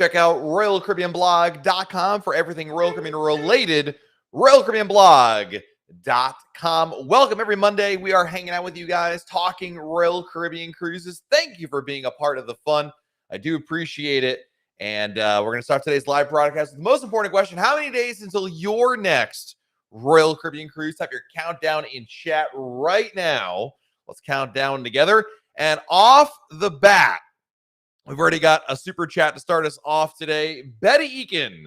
Check out RoyalCaribbeanBlog.com for everything Royal Caribbean related. RoyalCaribbeanBlog.com. Welcome every Monday. We are hanging out with you guys, talking Royal Caribbean cruises. Thank you for being a part of the fun. I do appreciate it. And we're going to start today's live broadcast with the most important question. How many days until your next Royal Caribbean cruise? Type your countdown in chat right now. Let's count down together. And off the bat, we've already got a super chat to start us off today. Betty Eakin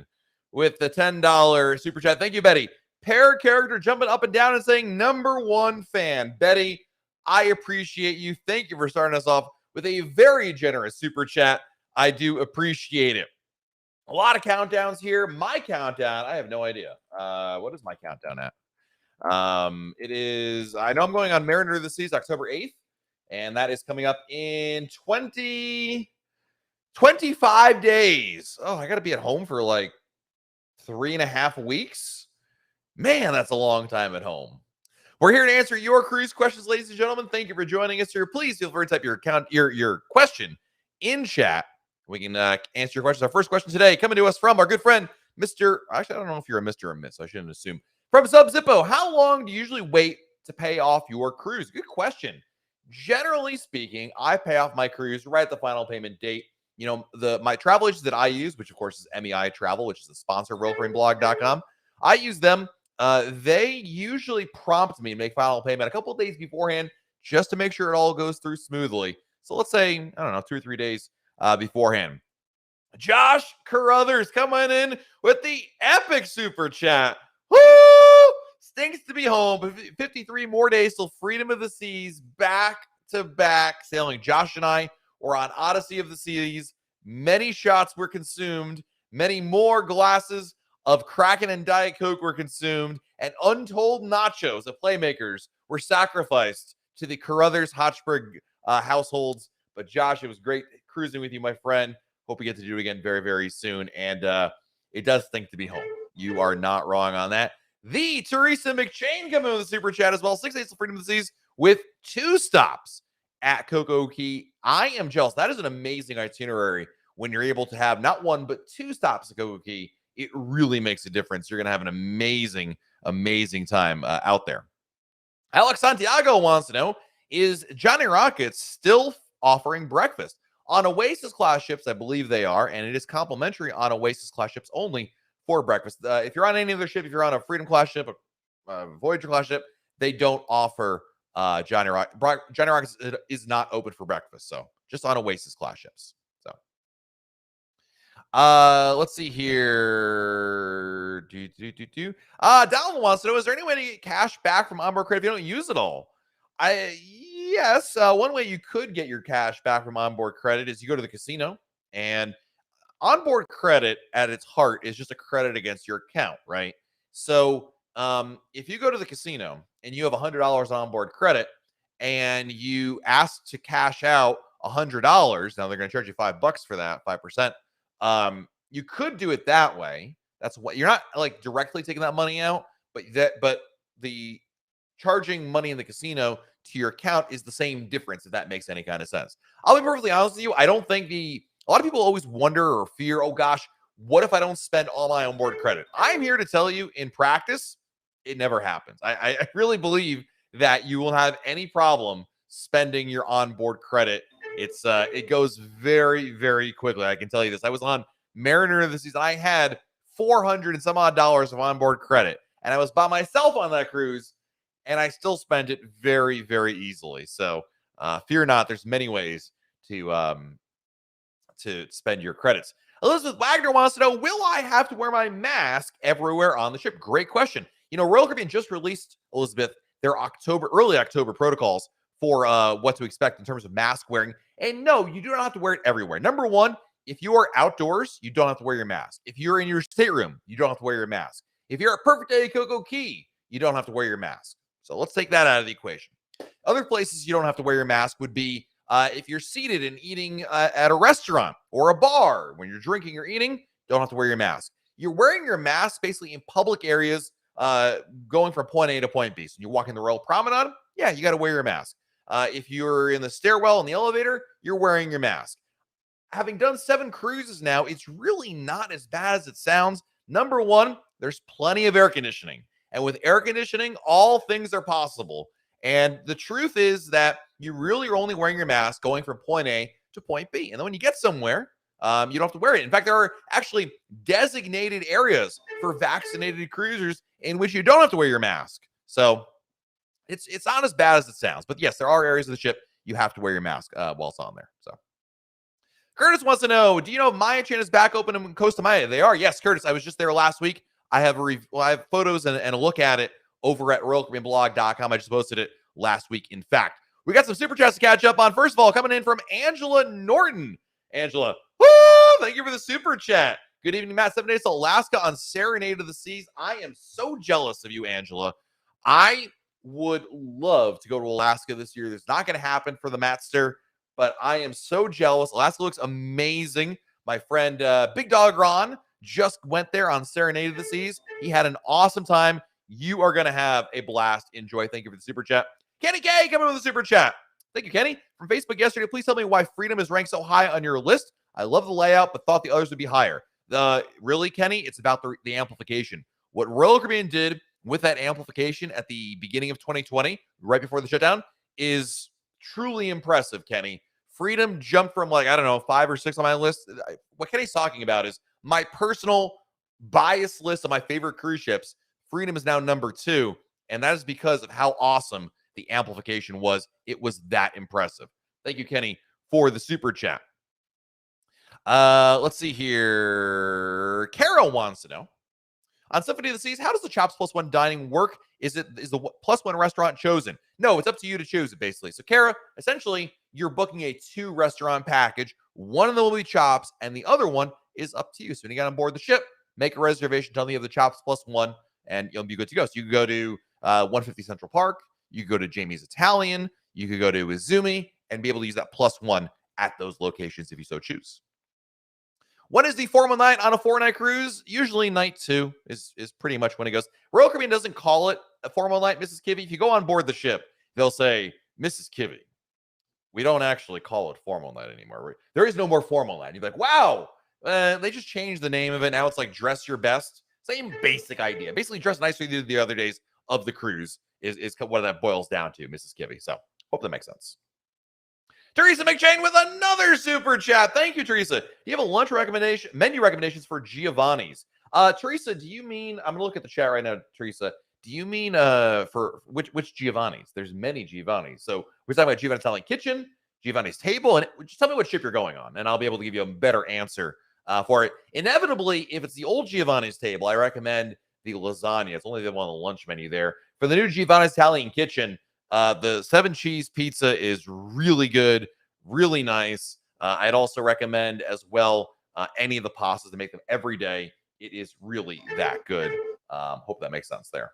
with the $10 super chat. Thank you, Betty. Pair character jumping up and down and saying #1 fan. Betty, I appreciate you. Thank you for starting us off with a very generous super chat. I do appreciate it. A lot of countdowns here. My countdown, I have no idea. What is my countdown at? It is, I know I'm going on Mariner of the Seas October 8th, and that is coming up in 25 days. Oh, I got to be at home for like 3.5 weeks. Man, that's a long time at home. We're here to answer your cruise questions, ladies and gentlemen. Thank you for joining us here. Please feel free to type your question in chat. We can answer your questions. Our first question today coming to us from our good friend, Mr. Actually, I don't know if you're a Mr. or Miss. I shouldn't assume. From Sub Zippo, how long do you usually wait to pay off your cruise? Good question. Generally speaking, I pay off my cruise right at the final payment date. You know, my travel agents that I use, which of course is MEI Travel, which is the sponsor of RoyalCaribbeanBlog.com. I use them. They usually prompt me to make final payment a couple of days beforehand just to make sure it all goes through smoothly. So let's say, I don't know, 2 or 3 days beforehand. Josh Carruthers coming in with the epic super chat. Woo! Stinks to be home, but 53 more days till Freedom of the Seas, back to back sailing. Josh and I were on Odyssey of the Seas. Many shots were consumed. Many more glasses of Kraken and Diet Coke were consumed, and untold nachos of playmakers were sacrificed to the Carruthers Hotchburg households. But Josh, it was great cruising with you, my friend. Hope we get to do it again very, very soon. And it does stink to be home. You are not wrong on that. The Teresa McChain coming with a super chat as well. 6 days to Freedom of the Seas with 2 stops at Coco Key. I am jealous. That is an amazing itinerary when you're able to have not 1, but 2 stops at Coco Key. It really makes a difference. You're going to have an amazing, amazing time out there. Alex Santiago wants to know, is Johnny Rockets still offering breakfast? On Oasis class ships, I believe they are, and it is complimentary on Oasis class ships only for breakfast. If you're on any other ship, if you're on a Freedom class ship, a Voyager class ship, they don't offer Johnny Rockets. Johnny Rockets is not open for breakfast, so just on Oasis class ships. So let's see here. Donald wants to know, is there any way to get cash back from onboard credit if you don't use it all? Yes. One way you could get your cash back from onboard credit is you go to the casino, and onboard credit at its heart is just a credit against your account, right? So if you go to the casino and you have $100 onboard credit and you ask to cash out $100, now they're going to charge you $5 for that, 5%. You could do it that way. That's what you're not like directly taking that money out, but the charging money in the casino to your account is the same difference, if that makes any kind of sense. I'll be perfectly honest with you. I don't think a lot of people always wonder or fear, oh gosh, what if I don't spend all my onboard credit? I'm here to tell you, in practice, it never happens. I really believe that you won't have any problem spending your onboard credit. It goes very, very quickly. I can tell you this. I was on Mariner of the Seas. I had $400 and some odd of onboard credit, and I was by myself on that cruise, and I still spent it very, very easily. So fear not. There's many ways to spend your credits. Elizabeth Wagner wants to know, will I have to wear my mask everywhere on the ship? Great question. You know, Royal Caribbean just released, Elizabeth, their early October protocols for what to expect in terms of mask wearing. And no, you do not have to wear it everywhere. Number one, if you are outdoors, you don't have to wear your mask. If you're in your stateroom, you don't have to wear your mask. If you're at Perfect Day Coco Key, you don't have to wear your mask. So let's take that out of the equation. Other places you don't have to wear your mask would be if you're seated and eating at a restaurant or a bar. When you're drinking or eating, don't have to wear your mask. You're wearing your mask basically in public areas going from point A to point B. So you walk in the Royal Promenade, yeah, you got to wear your mask. If you're in the stairwell in the elevator, you're wearing your mask. having done 7 cruises now, it's really not as bad as it sounds. Number one, there's plenty of air conditioning. And with air conditioning, all things are possible. And the truth is that you really are only wearing your mask going from point A to point B. And then when you get somewhere, you don't have to wear it. In fact, there are actually designated areas for vaccinated cruisers in which you don't have to wear your mask. So it's not as bad as it sounds. But yes, there are areas of the ship you have to wear your mask while it's on there. So Curtis wants to know, do you know if Mayan is back open in Costa Maya? They are. Yes, Curtis. I was just there last week. I have I have photos and a look at it over at RoyalCaribbeanBlog.com. I just posted it last week. In fact, we got some super chats to catch up on. First of all, coming in from Angela Norton. Angela, woo! Thank you for the super chat. Good evening, Matt. 7 days to Alaska on Serenade of the Seas. I am so jealous of you, Angela. I would love to go to Alaska this year. It's not going to happen for the Matster, but I am so jealous. Alaska looks amazing. My friend Big Dog Ron just went there on Serenade of the Seas. He had an awesome time. You are going to have a blast. Enjoy. Thank you for the super chat. Kenny K coming with the super chat. Thank you, Kenny. From Facebook yesterday, please tell me why Freedom is ranked so high on your list. I love the layout, but thought the others would be higher. Really, Kenny, it's about the amplification. What Royal Caribbean did with that amplification at the beginning of 2020, right before the shutdown, is truly impressive, Kenny. Freedom jumped from 5 or 6 on my list. What Kenny's talking about is my personal bias list of my favorite cruise ships. Freedom is now number 2, and that is because of how awesome the amplification was. It was that impressive. Thank you, Kenny, for the super chat. Let's see here. Carol wants to know, on Symphony of the Seas, how does the Chops +1 dining work? Is the +1 restaurant chosen? No, it's up to you to choose it, basically. So, Kara, essentially, you're booking a 2-restaurant package. One of them will be Chops, and the other one is up to you. So when you get on board the ship, make a reservation, tell them you have the Chops +1, and you'll be good to go. So you can go to 150 Central Park, you can go to Jamie's Italian, you could go to Izumi, and be able to use that +1 at those locations if you so choose. When is the formal night on a 4-night cruise? Usually night 2 is pretty much when it goes. Royal Caribbean doesn't call it a formal night, Mrs. Kivy. If you go on board the ship, they'll say, Mrs. Kivy, we don't actually call it formal night anymore. There is no more formal night. You're like, wow, they just changed the name of it. Now it's like dress your best. Same basic idea. Basically, dress nicely the other days of the cruise is what that boils down to, Mrs. Kivy. So hope that makes sense. Teresa McShane with another super chat. Thank you, Teresa. Do you have a lunch recommendation, menu recommendations for Giovanni's? Teresa, do you mean, I'm gonna look at the chat right now, Teresa. Do you mean for which Giovanni's? There's many Giovanni's. So we're talking about Giovanni's Italian Kitchen, Giovanni's Table, and just tell me what ship you're going on, and I'll be able to give you a better answer for it. Inevitably, if it's the old Giovanni's Table, I recommend the lasagna. It's only the one on the lunch menu there. For the new Giovanni's Italian Kitchen, the 7-cheese pizza is really good, really nice. I'd also recommend as well any of the pastas to make them every day. It is really that good. Hope that makes sense there.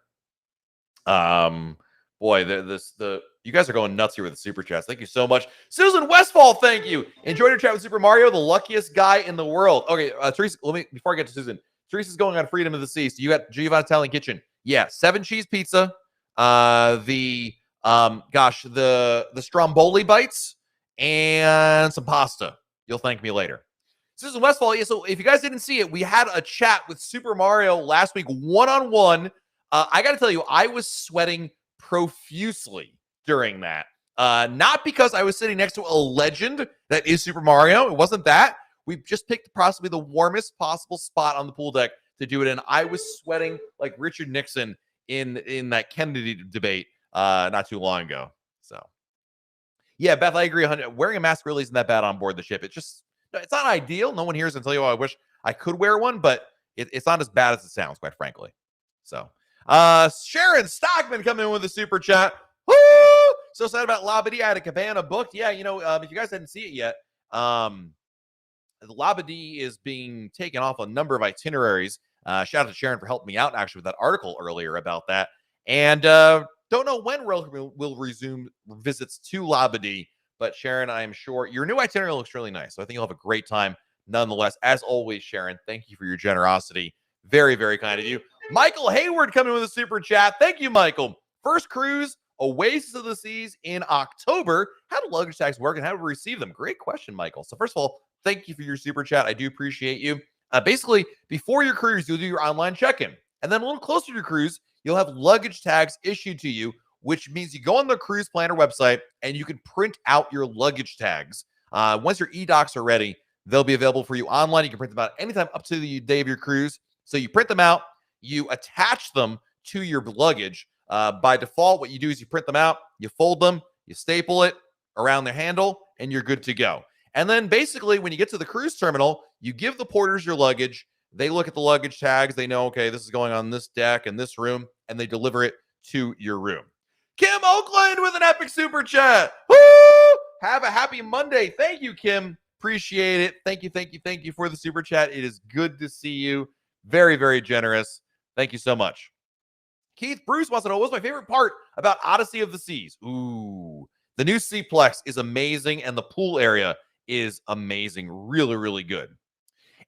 Boy, you guys are going nuts here with the super chats. Thank you so much. Susan Westfall, thank you. Enjoyed your chat with Super Mario, the luckiest guy in the world. Okay, Teresa, before I get to Susan, Teresa's going on Freedom of the Sea. So you got Giovanni's Italian Kitchen. Yeah, 7-cheese pizza. The Stromboli bites and some pasta. You'll thank me later. Susan Westfall, yeah, so if you guys didn't see it, we had a chat with Super Mario last week, one-on-one. I got to tell you, I was sweating profusely during that. Not because I was sitting next to a legend that is Super Mario. It wasn't that. We just picked possibly the warmest possible spot on the pool deck to do it in. I was sweating like Richard Nixon in that Kennedy debate not too long ago. So, yeah, Beth, I agree. Wearing a mask really isn't that bad on board the ship. It's not ideal. No one here is going to tell you, oh, I wish I could wear one, but it's not as bad as it sounds, quite frankly. So, Sharon Stockman coming in with a super chat. Woo! So sad about Labadee. I had a cabana booked. Yeah, if you guys hadn't seen it yet, the Labadee is being taken off a number of itineraries. Shout out to Sharon for helping me out actually with that article earlier about that. And don't know when Royal will resume visits to Labadee, but Sharon, I am sure your new itinerary looks really nice. So I think you'll have a great time nonetheless. As always, Sharon, thank you for your generosity. Very, very kind of you. Michael Hayward coming with a super chat. Thank you, Michael. First cruise, Oasis of the Seas in October. How do luggage tags work and how do we receive them? Great question, Michael. So first of all, thank you for your super chat. I do appreciate you. Basically, before your cruise, you'll do your online check-in. And then a little closer to your cruise, you'll have luggage tags issued to you, which means you go on the cruise planner website and you can print out your luggage tags. Once your e-docs are ready, they'll be available for you online. You can print them out anytime up to the day of your cruise. So you print them out, you attach them to your luggage. By default, what you do is you print them out, you fold them, you staple it around the handle, and you're good to go. And then basically, when you get to the cruise terminal, you give the porters your luggage. They look at the luggage tags. They know, okay, this is going on this deck and this room, and they deliver it to your room. Kim Oakland with an epic super chat. Woo! Have a happy Monday. Thank you, Kim. Appreciate it. Thank you for the super chat. It is good to see you. Very, very generous. Thank you so much. Keith Bruce wants to know, what's my favorite part about Odyssey of the Seas? Ooh, the new Seaplex is amazing, and the pool area is amazing. Really, really good.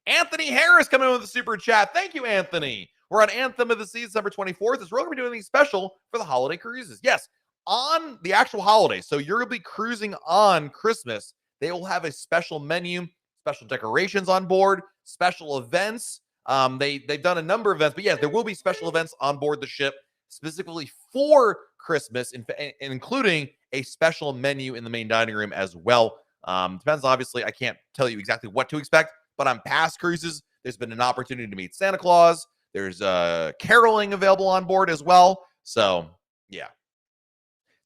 Anthony Harris coming in with a super chat. Thank you, Anthony. We're on Anthem of the Seas, December 24th. We're going to be doing anything special for the holiday cruises. Yes, on the actual holiday. So you're going to be cruising on Christmas. They will have a special menu, special decorations on board, special events. They've done a number of events, but yes, there will be special events on board the ship specifically for Christmas, including a special menu in the main dining room as well. Depends, obviously. I can't tell you exactly what to expect, but on past cruises, there's been an opportunity to meet Santa Claus. There's caroling available on board as well. So, yeah.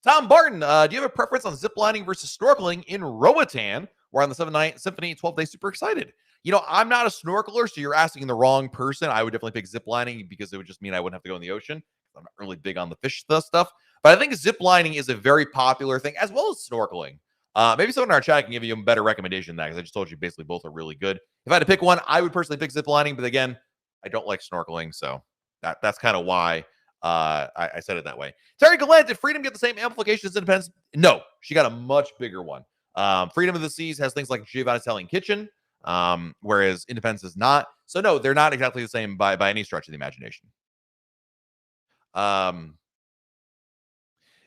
Tom Barton, do you have a preference on ziplining versus snorkeling in Rohitan? We're on the Symphony 12-day super excited. You know, I'm not a snorkeler, so you're asking the wrong person. I would definitely pick ziplining because it would just mean I wouldn't have to go in the ocean. I'm not really big on the fish stuff. But I think ziplining is a very popular thing, as well as snorkeling. Maybe someone in our chat can give you a better recommendation than that, because I just told you basically both are really good. If I had to pick one, I would personally pick ziplining, but again, I don't like snorkeling, so that's kind of why I said it that way. Terry Gallant, did Freedom get the same amplification as Independence? No, she got a much bigger one. Freedom of the Seas has things like Giovanni's Italian Kitchen, whereas Independence is not. So no, they're not exactly the same by any stretch of the imagination.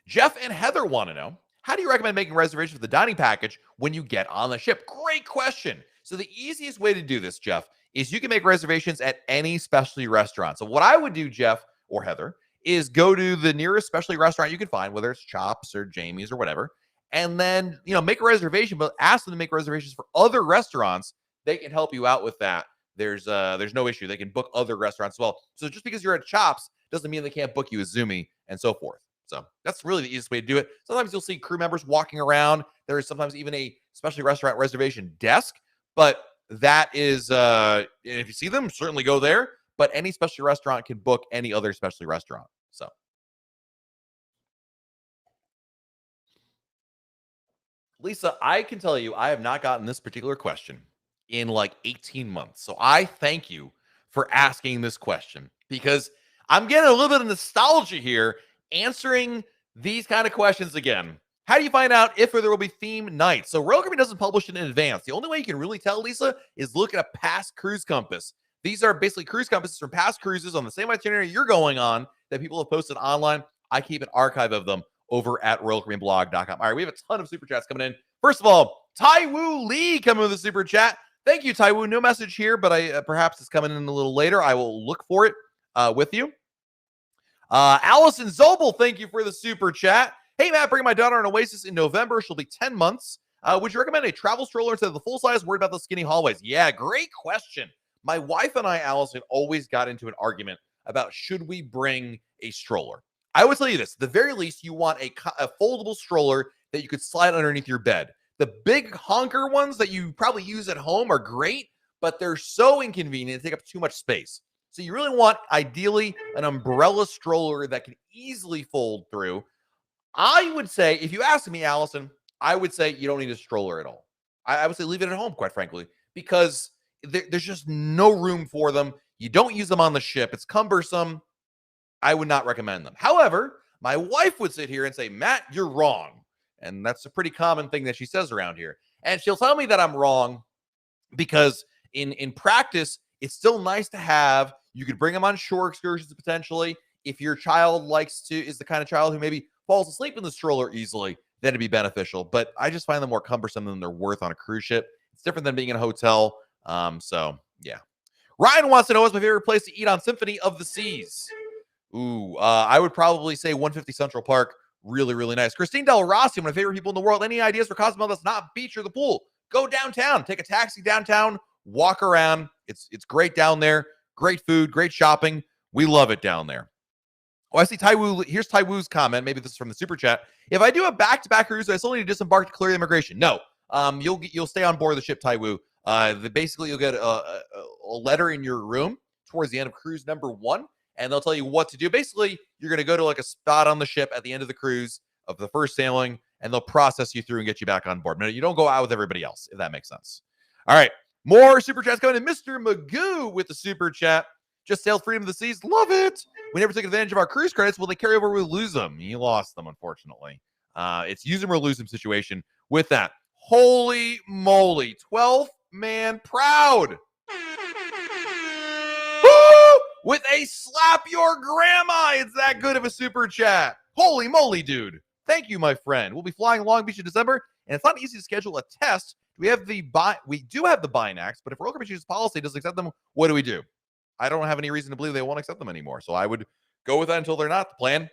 Jeff and Heather want to know, how do you recommend making reservations for the dining package when you get on the ship? Great question. So the easiest way to do this, Jeff, is you can make reservations at any specialty restaurant. So what I would do, Jeff or Heather, is go to the nearest specialty restaurant you can find, whether it's Chops or Jamie's or whatever, and then, make a reservation, but ask them to make reservations for other restaurants. They can help you out with that. There's no issue. They can book other restaurants as well. So just because you're at Chops doesn't mean they can't book you a Zumi and so forth. So that's really the easiest way to do it. Sometimes you'll see crew members walking around. There is sometimes even a specialty restaurant reservation desk, but that is, if you see them, certainly go there. But any specialty restaurant can book any other specialty restaurant. So. Lisa, I can tell you, I have not gotten this particular question in like 18 months. So I thank you for asking this question, because I'm getting a little bit of nostalgia here answering these kind of questions again. How do you find out if there will be theme nights? So Royal Caribbean doesn't publish it in advance. The only way you can really tell, Lisa, is look at a past cruise compass. These are basically cruise compasses from past cruises on the same itinerary you're going on that people have posted online. I keep an archive of them over at RoyalCaribbeanBlog.com. All right, we have a ton of super chats coming in. First of all, Taiwu Lee coming with a super chat. Thank you, Taiwu. No message here, but perhaps it's coming in a little later. I will look for it with you. Allison Zobel, thank you for the super chat. Hey, Matt, bringing my daughter on Oasis in November. She'll be 10 months. Would you recommend a travel stroller instead of the full size? Worried about the skinny hallways? Yeah, great question. My wife and I, Allison, always got into an argument about should we bring a stroller. I would tell you this. At the very least, you want a foldable stroller that you could slide underneath your bed. The big honker ones that you probably use at home are great, but they're so inconvenient, they take up too much space. So you really want, ideally, an umbrella stroller that can easily fold through. I would say, if you ask me, Allison, I would say you don't need a stroller at all. I would say leave it at home, quite frankly, because there's just no room for them. You don't use them on the ship. It's cumbersome. I would not recommend them. However, my wife would sit here and say, Matt, you're wrong. And that's a pretty common thing that she says around here. And she'll tell me that I'm wrong because in practice, it's still nice to have. You could bring them on shore excursions potentially. If your child is the kind of child who maybe falls asleep in the stroller easily, then it'd be beneficial. But I just find them more cumbersome than they're worth on a cruise ship. It's different than being in a hotel. So yeah. Ryan wants to know what's my favorite place to eat on Symphony of the Seas. Ooh, I would probably say 150 Central Park. Really, really nice. Christine Del Rossi, one of my favorite people in the world. Any ideas for Cozumel that's not beach or the pool? Go downtown. Take a taxi downtown. Walk around. It's great down there. Great food. Great shopping. We love it down there. Oh, I see Taiwu. Here's Taiwu's comment. Maybe this is from the super chat. If I do a back-to-back cruise, I still need to disembark to clear immigration. No, you'll stay on board the ship, Taiwu. Basically, you'll get a letter in your room towards the end of cruise number 1, and they'll tell you what to do. Basically, you're going to go to like a spot on the ship at the end of the cruise of the first sailing, and they'll process you through and get you back on board. No, you don't go out with everybody else, if that makes sense. All right, more super chats coming in. Mr. Magoo with the super chat. Just sailed Freedom of the Seas. Love it. We never took advantage of our cruise credits. Will they carry over? We lose them. You lost them, unfortunately. It's use them or lose them situation with that. Holy moly. 12th man proud. Woo! With a slap your grandma. It's that good of a super chat. Holy moly, dude. Thank you, my friend. We'll be flying Long Beach in December, and it's not easy to schedule a test. We do have the Binax, but if Royal Caribbean's policy doesn't accept them, what do we do? I don't have any reason to believe they won't accept them anymore. So I would go with that until they're not the plan.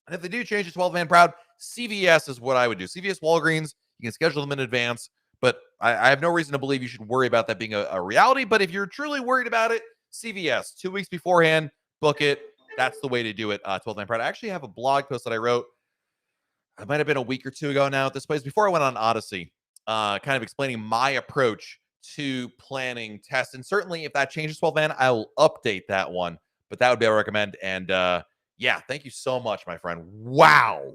And if they do change to 12-man proud, CVS is what I would do. CVS, Walgreens, you can schedule them in advance. But I have no reason to believe you should worry about that being a reality. But if you're truly worried about it, CVS, 2 weeks beforehand, book it. That's the way to do it. 12-man proud. I actually have a blog post that I wrote. It might have been a week or two ago now at this place. Before I went on Odyssey, kind of explaining my approach to planning tests. And certainly if that changes 12-man, I will update that one. But that would be what I recommend. And yeah, thank you so much, my friend. Wow.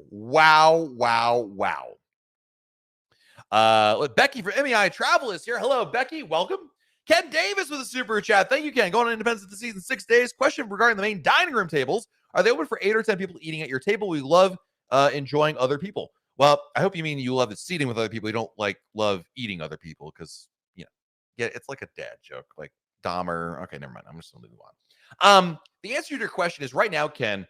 Becky from MEI Travel is here. Hello, Becky. Welcome. Ken Davis with a super chat. Thank you, Ken. Going on Independence of the Season 6 days. Question regarding the main dining room tables. Are they open for 8 or 10 people eating at your table? We love enjoying other people. Well, I hope you mean you love the seating with other people. You don't love eating other people because, yeah, it's like a dad joke, like Dahmer. Okay, never mind. I'm just going to move on. The answer to your question is right now, Ken,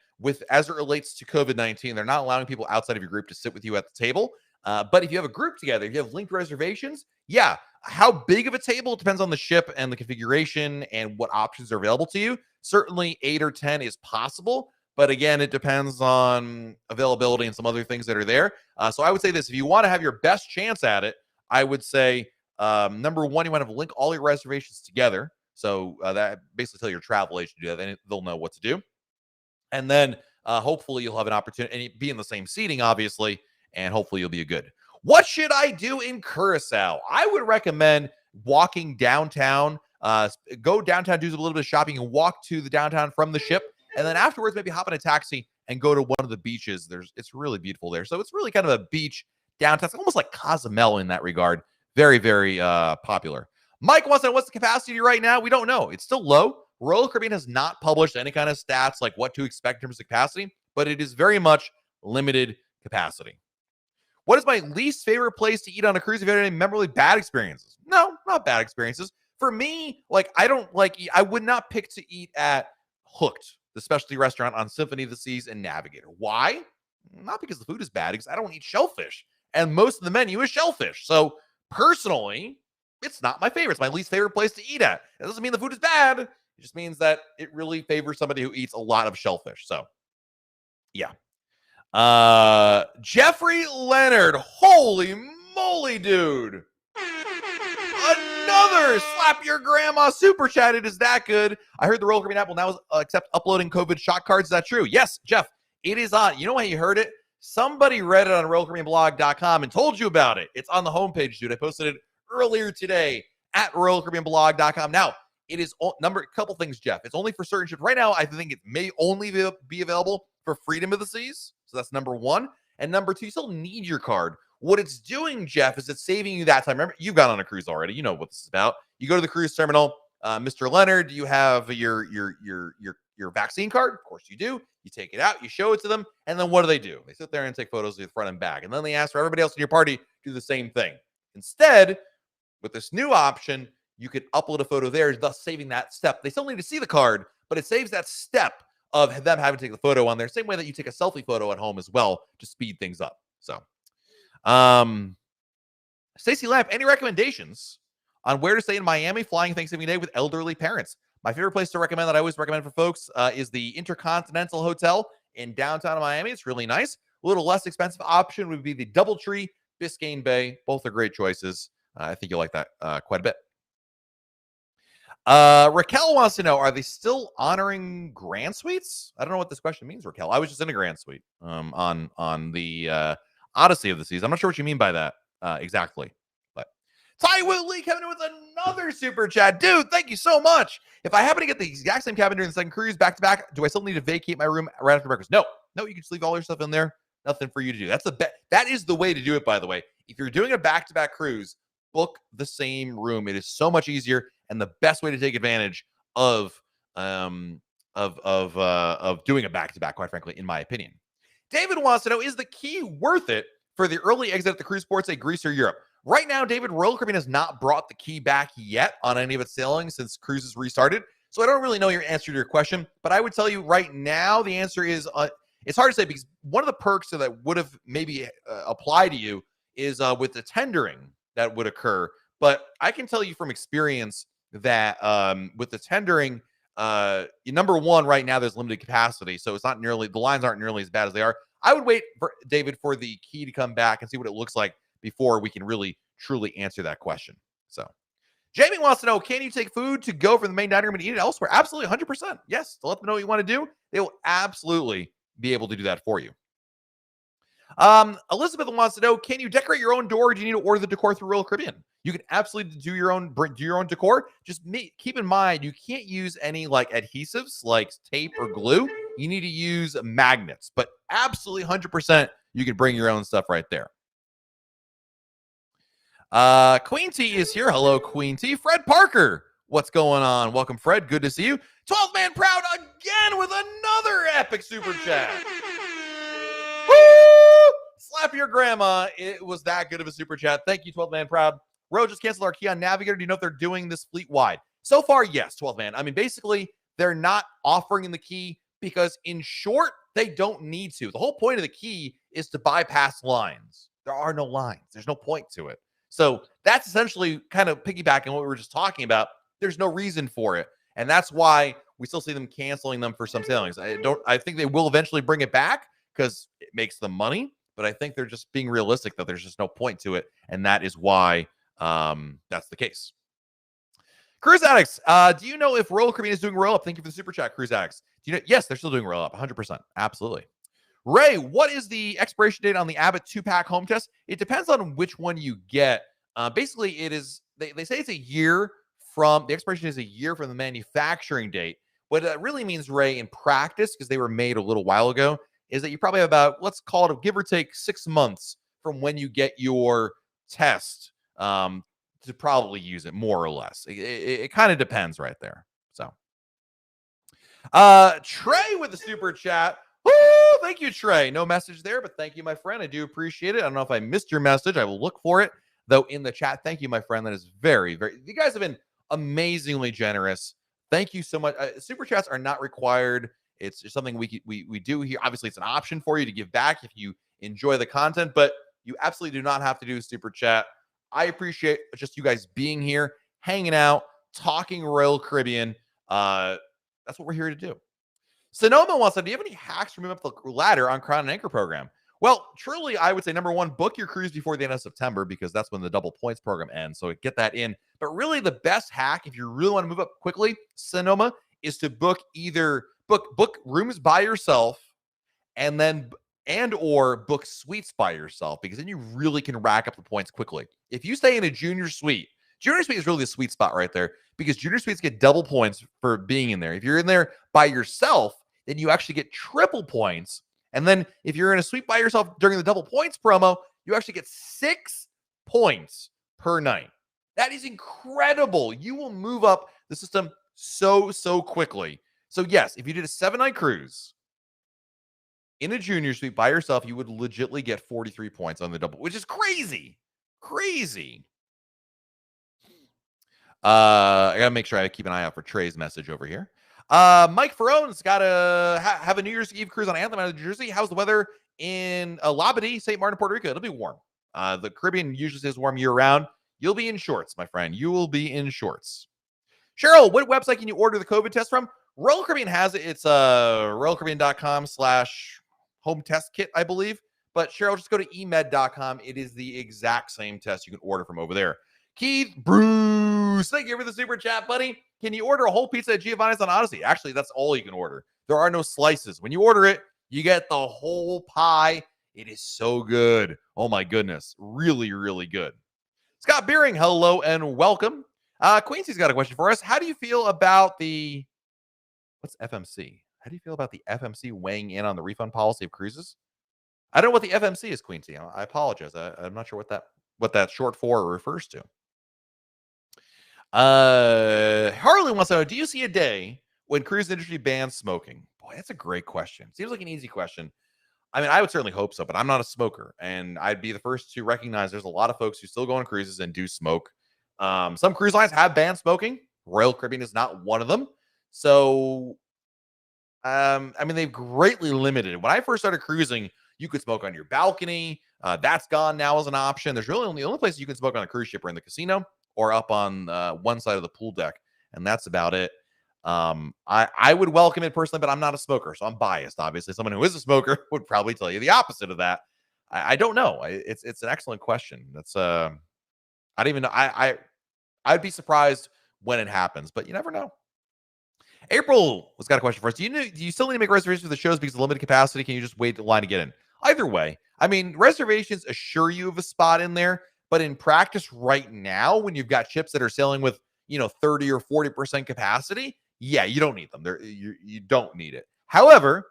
as it relates to COVID-19, they're not allowing people outside of your group to sit with you at the table. But if you have a group together, if you have linked reservations, yeah, how big of a table depends on the ship and the configuration and what options are available to you. Certainly 8 or 10 is possible. But again, it depends on availability and some other things that are there. So I would say this, if you want to have your best chance at it, I would say, number one, you want to link all your reservations together. So that basically tell your travel agent to do that. Then they'll know what to do. And then hopefully you'll have an opportunity and be in the same seating, obviously, and hopefully you'll be good. What should I do in Curacao? I would recommend walking downtown. Go downtown, do a little bit of shopping, and walk to the downtown from the ship. And then afterwards, maybe hop in a taxi and go to one of the beaches. It's really beautiful there. So it's really kind of a beach downtown. It's almost like Cozumel in that regard. Very, very popular. Mike wants to know what's the capacity right now? We don't know. It's still low. Royal Caribbean has not published any kind of stats like what to expect in terms of capacity, but it is very much limited capacity. What is my least favorite place to eat on a cruise? Have you had any memorably bad experiences? No, not bad experiences. For me, I would not pick to eat at Hooked, the specialty restaurant on Symphony of the Seas and Navigator. Why? Not because the food is bad, because I don't eat shellfish. And most of the menu is shellfish. So personally, it's not my favorite. It's my least favorite place to eat at. It doesn't mean the food is bad. It just means that it really favors somebody who eats a lot of shellfish. So, yeah. Jeffrey Leonard. Holy moly, dude. Another slap your grandma super chat. It is that good. I heard the Royal Caribbean app will now accept uploading COVID shot cards. Is that true? Yes, Jeff. It is on. You know how you heard it? Somebody read it on RoyalCaribbeanBlog.com and told you about it. It's on the homepage, dude. I posted it earlier today at RoyalCaribbeanBlog.com. Now, it is couple things, Jeff. It's only for certain ships. Right now, I think it may only be available for Freedom of the Seas. So that's number one. And number two, you still need your card. What it's doing, Jeff, is it's saving you that time. Remember, you've gone on a cruise already. You know what this is about. You go to the cruise terminal. Mr. Leonard, do you have your vaccine card? Of course you do. You take it out, you show it to them, and then what do? They sit there and take photos of the front and back. And then they ask for everybody else in your party to do the same thing. Instead, with this new option, you could upload a photo there, thus saving that step. They still need to see the card, but it saves that step of them having to take the photo on there. Same way that you take a selfie photo at home as well to speed things up. So, Stacey Lamp, any recommendations On where to stay in Miami, flying Thanksgiving Day with elderly parents. My favorite place to recommend that I always recommend for folks is the Intercontinental Hotel in downtown Miami. It's really nice. A little less expensive option would be the DoubleTree Biscayne Bay. Both are great choices. I think you'll like that quite a bit. Raquel wants to know, are they still honoring Grand Suites? I don't know what this question means, Raquel. I was just in a Grand Suite on the Odyssey of the Seas. I'm not sure what you mean by that exactly. But Ty Woodley coming in with another super chat. Dude, thank you so much. If I happen to get the exact same cabin during the second cruise back to back, do I still need to vacate my room right after breakfast? No, you can just leave all your stuff in there. Nothing for you to do. That is the way to do it, by the way. If you're doing a back-to-back cruise, book the same room. It is so much easier and the best way to take advantage of doing a back-to-back, quite frankly, in my opinion. David wants to know, is the key worth it for the early exit at the cruise ports at Greece or Europe? Right now, David, Royal Caribbean has not brought the key back yet on any of its sailings since cruises restarted. So I don't really know your answer to your question, but I would tell you right now the answer is it's hard to say, because one of the perks that would have maybe applied to you is with the tendering that would occur. But I can tell you from experience that with the tendering, number one, right now there's limited capacity, so it's not nearly, the lines aren't nearly as bad as they are. I would wait for David for the key to come back and see what it looks like before we can really truly answer that question. So Jamie wants to know, can you take food to go from the main dining room and eat it elsewhere? Absolutely, 100%. Yes, to let them know what you want to do, they will absolutely be able to do that for you. Elizabeth wants to know, can you decorate your own door, or do you need to order the decor through Royal Caribbean? You can absolutely do your own decor. Just keep in mind, you can't use any like adhesives like tape or glue. You need to use magnets, but absolutely 100% you can bring your own stuff right there. Queen T is here. Hello, Queen T. Fred Parker, what's going on? Welcome, Fred. Good to see you. 12 Man Proud again with another epic super chat. Woo! Slap your grandma. It was that good of a super chat. Thank you, 12 Man Proud. Ro just canceled our key on Navigator. Do you know if they're doing this fleet-wide? So far, yes, 12 Man. I mean, basically, they're not offering the key because, in short, they don't need to. The whole point of the key is to bypass lines. There are no lines. There's no point to it. So that's essentially kind of piggybacking what we were just talking about. There's no reason for it. And that's why we still see them canceling them for some sailings. I think they will eventually bring it back because it makes them money. But I think they're just being realistic that there's just no point to it. And that is why that's the case. Cruise Addicts, do you know if Royal Caribbean is doing roll up? Thank you for the super chat, Cruise Addicts. Do you know? Yes, they're still doing roll up, 100%. Absolutely. Ray, what is the expiration date on the Abit 2-pack home test? It depends on which one you get. Basically, it is, they say it's a year from, the expiration is a year from the manufacturing date. What that really means, Ray, in practice, because they were made a little while ago, is that you probably have about, let's call it, give or take 6 months from when you get your test to probably use it, more or less. It kind of depends right there. So, Trey with the super chat. Woo! Thank you, Trey. No message there, but thank you, my friend. I do appreciate it. I don't know if I missed your message. I will look for it, though, in the chat. Thank you, my friend. That is very, very, you guys have been amazingly generous. Thank you so much. Super chats are not required. It's just something we do here. Obviously, it's an option for you to give back if you enjoy the content, but you absolutely do not have to do a super chat. I appreciate just you guys being here, hanging out, talking Royal Caribbean. That's what we're here to do. Sonoma wants to know, do you have any hacks for moving up the ladder on Crown and Anchor program? Well, truly, I would say, number one, book your cruise before the end of September, because that's when the double points program ends. So get that in. But really, the best hack, if you really want to move up quickly, Sonoma, is to book rooms by yourself or book suites by yourself, because then you really can rack up the points quickly. If you stay in a junior suite is really the sweet spot right there, because junior suites get double points for being in there. If you're in there by yourself, then you actually get triple points. And then if you're in a suite by yourself during the double points promo, you actually get 6 points per night. That is incredible. You will move up the system so quickly. So yes, if you did a 7-night cruise in a junior suite by yourself, you would legitimately get 43 points on the double, which is crazy. Crazy. I gotta make sure I keep an eye out for Trey's message over here. Mike Ferrone's got to have a New Year's Eve cruise on Anthem out of New Jersey. How's the weather in Labadee, St. Martin, Puerto Rico? It'll be warm. The Caribbean usually stays warm year round. You'll be in shorts, my friend. You will be in shorts. Cheryl, what website can you order the COVID test from? Royal Caribbean has it. It's royalcaribbean.com/home test kit, I believe. But Cheryl, just go to emed.com. It is the exact same test you can order from over there. Keith Bruce, thank you for the super chat, buddy. Can you order a whole pizza at Giovanni's on Odyssey? Actually, that's all you can order. There are no slices. When you order it, you get the whole pie. It is so good. Oh my goodness. Really, really good. Scott Beering, hello and welcome. Quincy's got a question for us. How do you feel about what's FMC? How do you feel about the FMC weighing in on the refund policy of cruises? I don't know what the FMC is, Quincy. I apologize. I'm not sure what that short for refers to. Harlan wants to know, do you see a day when cruise industry bans smoking? Boy, that's a great question. Seems like an easy question. I mean, I would certainly hope so, but I'm not a smoker, and I'd be the first to recognize there's a lot of folks who still go on cruises and do smoke. Some cruise lines have banned smoking. Royal Caribbean is not one of them. So, I mean, they've greatly limited it. When I first started cruising, you could smoke on your balcony. That's gone now as an option. There's really only the only places you can smoke on a cruise ship are in the casino or up on one side of the pool deck, and that's about it. I would welcome it personally, but I'm not a smoker, so I'm biased. Obviously, someone who is a smoker would probably tell you the opposite of that. I don't know. It's an excellent question. That's I don't even know. I'd be surprised when it happens, but you never know. April has got a question for us. Do you still need to make reservations for the shows because of limited capacity? Can you just wait in line to get in? Either way, I mean, reservations assure you of a spot in there, but in practice right now, when you've got ships that are sailing with 30 or 40% capacity, yeah, you don't need them. You don't need it. However,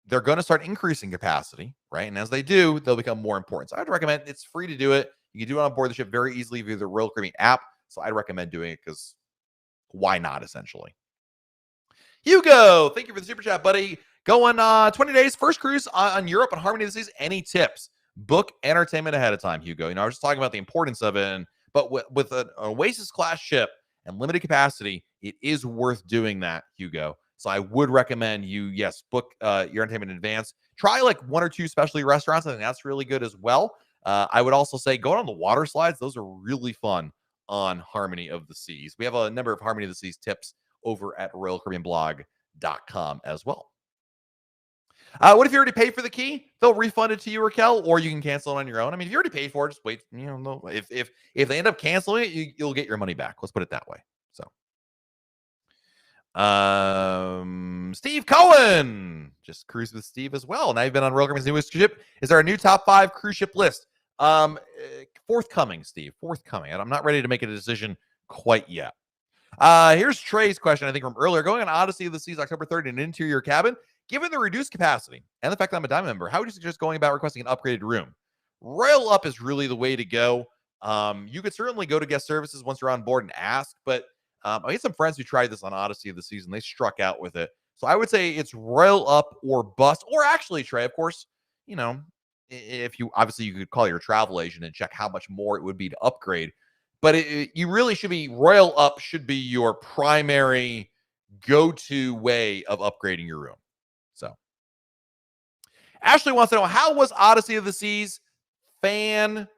they're going to start increasing capacity, right? And as they do, they'll become more important. So I'd recommend it's free to do it. You can do it on board the ship very easily via the Royal Caribbean app. So I'd recommend doing it because why not, essentially? Hugo, thank you for the super chat, buddy. Going 20 days, first cruise on Europe on Harmony of the Seas. Any tips? Book entertainment ahead of time, Hugo. I was just talking about the importance of it, but with an Oasis class ship and limited capacity, it is worth doing that, Hugo. So I would recommend you, book your entertainment in advance. Try like one or two specialty restaurants. I think that's really good as well. I would also say go on the water slides. Those are really fun on Harmony of the Seas. We have a number of Harmony of the Seas tips over at RoyalCaribbeanBlog.com as well. What if you already paid for the key? They'll refund it to you, Raquel, or you can cancel it on your own. I mean, if you already paid for it, just wait. If they end up canceling it, you'll get your money back. Let's put it that way. So, Steve Cohen, just cruise with Steve as well. Now you've been on Royal Caribbean's newest ship. Is there a new top 5 cruise ship list? Forthcoming, Steve. Forthcoming. I'm not ready to make a decision quite yet. Here's Trey's question, I think, from earlier. Going on Odyssey of the Seas October 3rd in an interior cabin, given the reduced capacity and the fact that I'm a Diamond member, how would you suggest going about requesting an upgraded room? Royal Up is really the way to go. You could certainly go to guest services once you're on board and ask, but I had some friends who tried this on Odyssey of the Seas and they struck out with it. So I would say it's Royal Up or bust, or actually, Trey, of course, if you could call your travel agent and check how much more it would be to upgrade. But you really should be Royal Up should be your primary go-to way of upgrading your room. So Ashley wants to know, how was Odyssey of the Seas? Fantastic.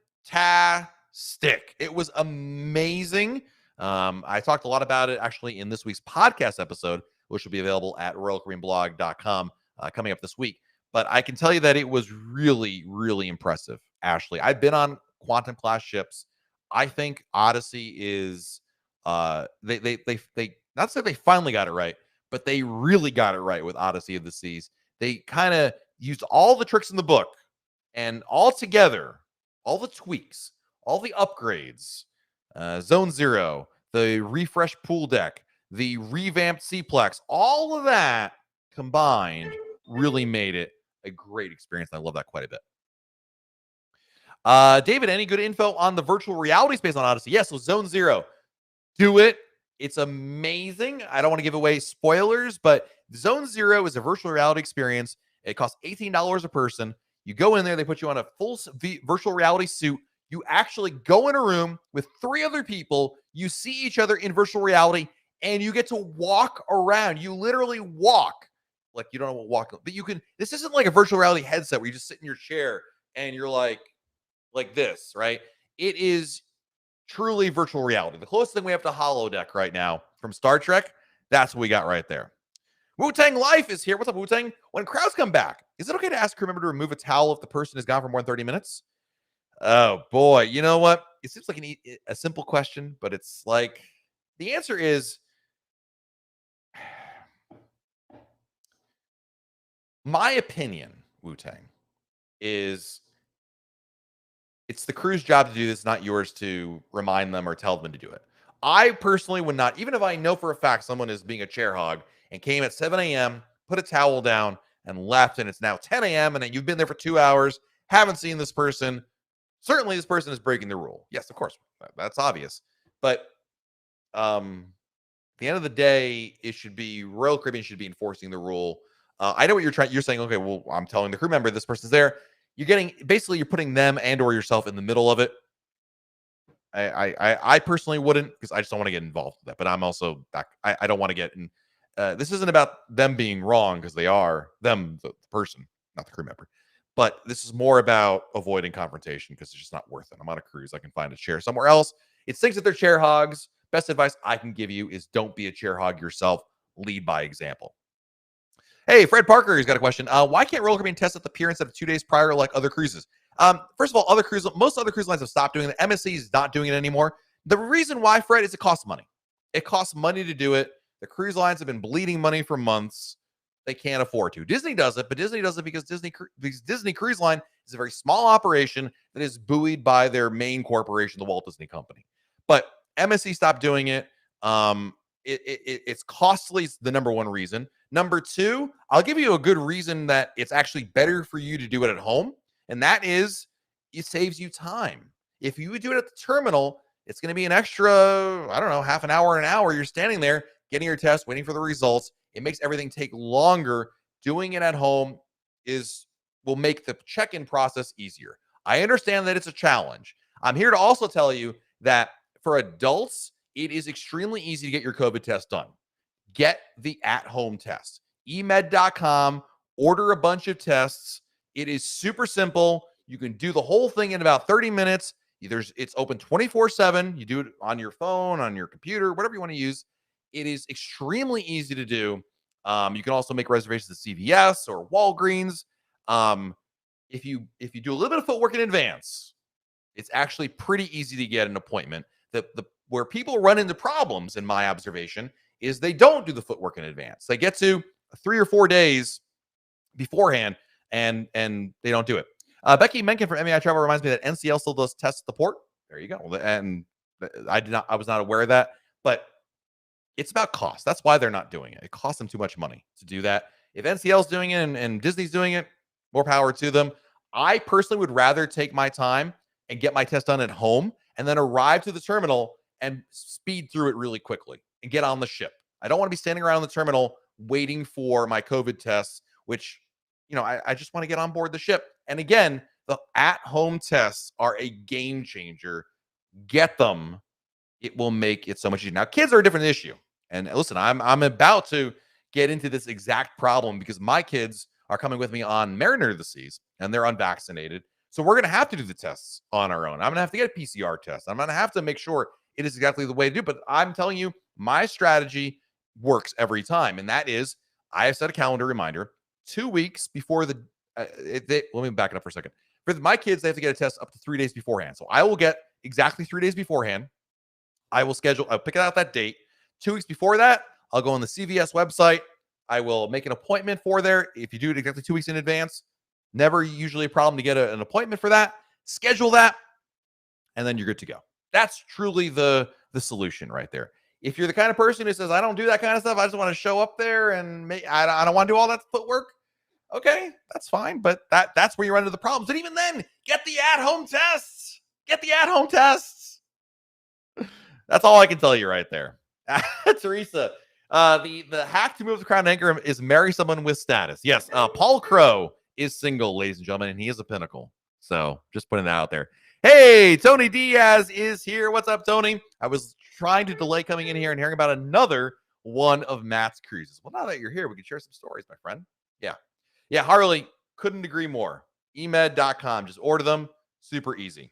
It was amazing. I talked a lot about it actually in this week's podcast episode, which will be available at RoyalCaribbeanBlog.com coming up this week. But I can tell you that it was really, really impressive, Ashley. I've been on Quantum class ships. I think Odyssey is they not say they finally got it right, but they really got it right with Odyssey of the Seas. They kind of used all the tricks in the book and all together, all the tweaks, all the upgrades, Zone Zero, the refreshed pool deck, the revamped Seaplex, all of that combined really made it a great experience. I love that quite a bit. David, any good info on the virtual reality space on Odyssey? Yes, so Zone Zero. Do it. It's amazing. I don't want to give away spoilers, but Zone Zero is a virtual reality experience. It costs $18 a person. You go in there, they put you on a full virtual reality suit. You actually go in a room with 3 other people. You see each other in virtual reality, and you get to walk around. You literally walk. Like, you don't know what walk, but you can. This isn't like a virtual reality headset where you just sit in your chair and you're like this, right? It is, truly virtual reality. The closest thing we have to holodeck right now from Star Trek, that's what we got right there. Wu-Tang Life is here. What's up, Wu-Tang? When crowds come back, is it okay to ask a crew member to remove a towel if the person is gone for more than 30 minutes? Oh, boy. You know what? It seems like a simple question, but it's like the answer is my opinion, Wu-Tang, is it's the crew's job to do this, not yours to remind them or tell them to do it. I personally would not, even if I know for a fact someone is being a chair hog and came at 7 a.m., put a towel down and left, and it's now 10 a.m., and then you've been there for 2 hours, haven't seen this person. Certainly, this person is breaking the rule. Yes, of course. That's obvious. But at the end of the day, it should be Royal Caribbean should be enforcing the rule. I know what you're saying. Okay, well, I'm telling the crew member this person's there. You're putting them and or yourself in the middle of it. I personally wouldn't, because I just don't want to get involved with that. But I'm also back. I don't want to get in. This isn't about them being wrong, because they are them, the person, not the crew member. But this is more about avoiding confrontation, because it's just not worth it. I'm on a cruise. I can find a chair somewhere else. It stinks that they're chair hogs. Best advice I can give you is don't be a chair hog yourself. Lead by example. Hey, Fred Parker, he's got a question. Why can't Royal Caribbean test at the pier instead of 2 days prior like other cruises? First of all, most other cruise lines have stopped doing it. MSC is not doing it anymore. The reason why, Fred, is it costs money. It costs money to do it. The cruise lines have been bleeding money for months. They can't afford to. Disney does it, but Disney does it because Disney Cruise Line is a very small operation that is buoyed by their main corporation, the Walt Disney Company. But MSC stopped doing it. It's costly is the number one reason. Number two, I'll give you a good reason that it's actually better for you to do it at home, and that is it saves you time. If you would do it at the terminal, it's going to be an extra, I don't know, half an hour, an hour. You're standing there getting your test, waiting for the results. It makes everything take longer. Doing it at home will make the check-in process easier. I understand that it's a challenge. I'm here to also tell you that for adults, it is extremely easy to get your COVID test done. Get the at-home test. emed.com, order a bunch of tests. It is super simple. You can do the whole thing in about 30 minutes. It's open 24/7. You do it on your phone, on your computer, whatever you want to use. It is extremely easy to do. You can also make reservations at CVS or Walgreens. If you do a little bit of footwork in advance, it's actually pretty easy to get an appointment. Where people run into problems, in my observation, is they don't do the footwork in advance. They get to 3 or 4 days beforehand, and they don't do it. Becky Menken from MEI Travel reminds me that NCL still does tests at the port. There you go. And I was not aware of that, but it's about cost. That's why they're not doing it. It costs them too much money to do that. If NCL's doing it and Disney's doing it, more power to them. I personally would rather take my time and get my test done at home and then arrive to the terminal and speed through it really quickly and get on the ship. I don't want to be standing around the terminal waiting for my COVID tests, which, I just want to get on board the ship. And again, the at-home tests are a game changer. Get them. It will make it so much easier. Now, kids are a different issue. And listen, I'm about to get into this exact problem because my kids are coming with me on Mariner of the Seas, and they're unvaccinated. So we're going to have to do the tests on our own. I'm going to have to get a PCR test. I'm going to have to make sure it is exactly the way to do it. But I'm telling you, my strategy works every time. And that is, I have set a calendar reminder 2 weeks before let me back it up for a second. For my kids, they have to get a test up to 3 days beforehand. So I will get exactly 3 days beforehand. I'll pick it out that date. 2 weeks before that, I'll go on the CVS website. I will make an appointment for there. If you do it exactly 2 weeks in advance, never usually a problem to get an appointment for that. Schedule that, and then you're good to go. That's truly the solution right there. If you're the kind of person who says, I don't do that kind of stuff, I just want to show up there and I don't want to do all that footwork, okay, that's fine. But that's where you run into the problems. And even then, get the at-home tests. Get the at-home tests. That's all I can tell you right there. Teresa, the hack to move the crown anchor is marry someone with status. Yes, Paul Crow is single, ladies and gentlemen, and he is a pinnacle. So just putting that out there. Hey, Tony Diaz is here. What's up, Tony? I was trying to delay coming in here and hearing about another one of Matt's cruises. Well, now that you're here, we can share some stories, my friend. Yeah, Harley, couldn't agree more. emed.com. Just order them. Super easy.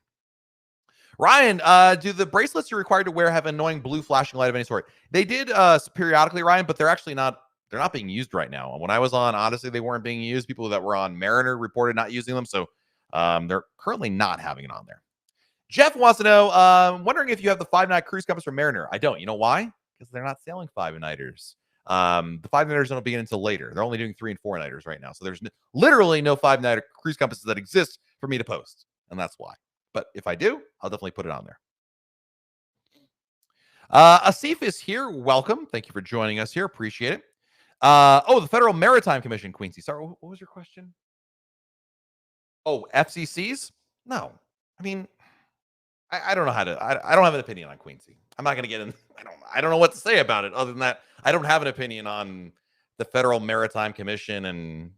Ryan, do the bracelets you're required to wear have annoying blue flashing light of any sort? They did periodically, Ryan, but they're actually not. They're not being used right now. When I was on Odyssey, they weren't being used. People that were on Mariner reported not using them, so they're currently not having it on there. Jeff wants to know, wondering if you have the 5-night cruise compass from Mariner. I don't. You know why? Because they're not selling 5-nighters. The 5-nighters don't begin until later. They're only doing 3 and 4-nighters right now. So there's literally no 5-night cruise compasses that exist for me to post. And that's why. But if I do, I'll definitely put it on there. Asif is here. Welcome. Thank you for joining us here. Appreciate it. The Federal Maritime Commission, Quincy. Sorry, what was your question? Oh, FCCs? No. I mean, I don't know how to. I don't have an opinion on Quincy. I'm not going to get in. I don't know what to say about it other than that. I don't have an opinion on the Federal Maritime Commission and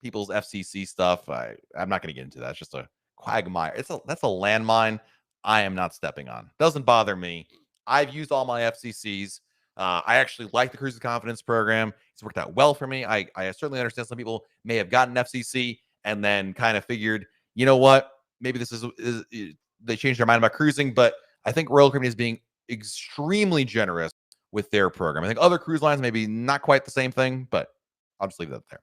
people's FCC stuff. I'm not going to get into that. It's just a quagmire. That's a landmine I am not stepping on. Doesn't bother me. I've used all my FCCs. I actually like the Cruise of Confidence program. It's worked out well for me. I certainly understand some people may have gotten FCC and then kind of figured, you know what, maybe this is they changed their mind about cruising. But I think Royal Caribbean is being extremely generous with their program. I think other cruise lines maybe not quite the same thing, but I'll just leave that there.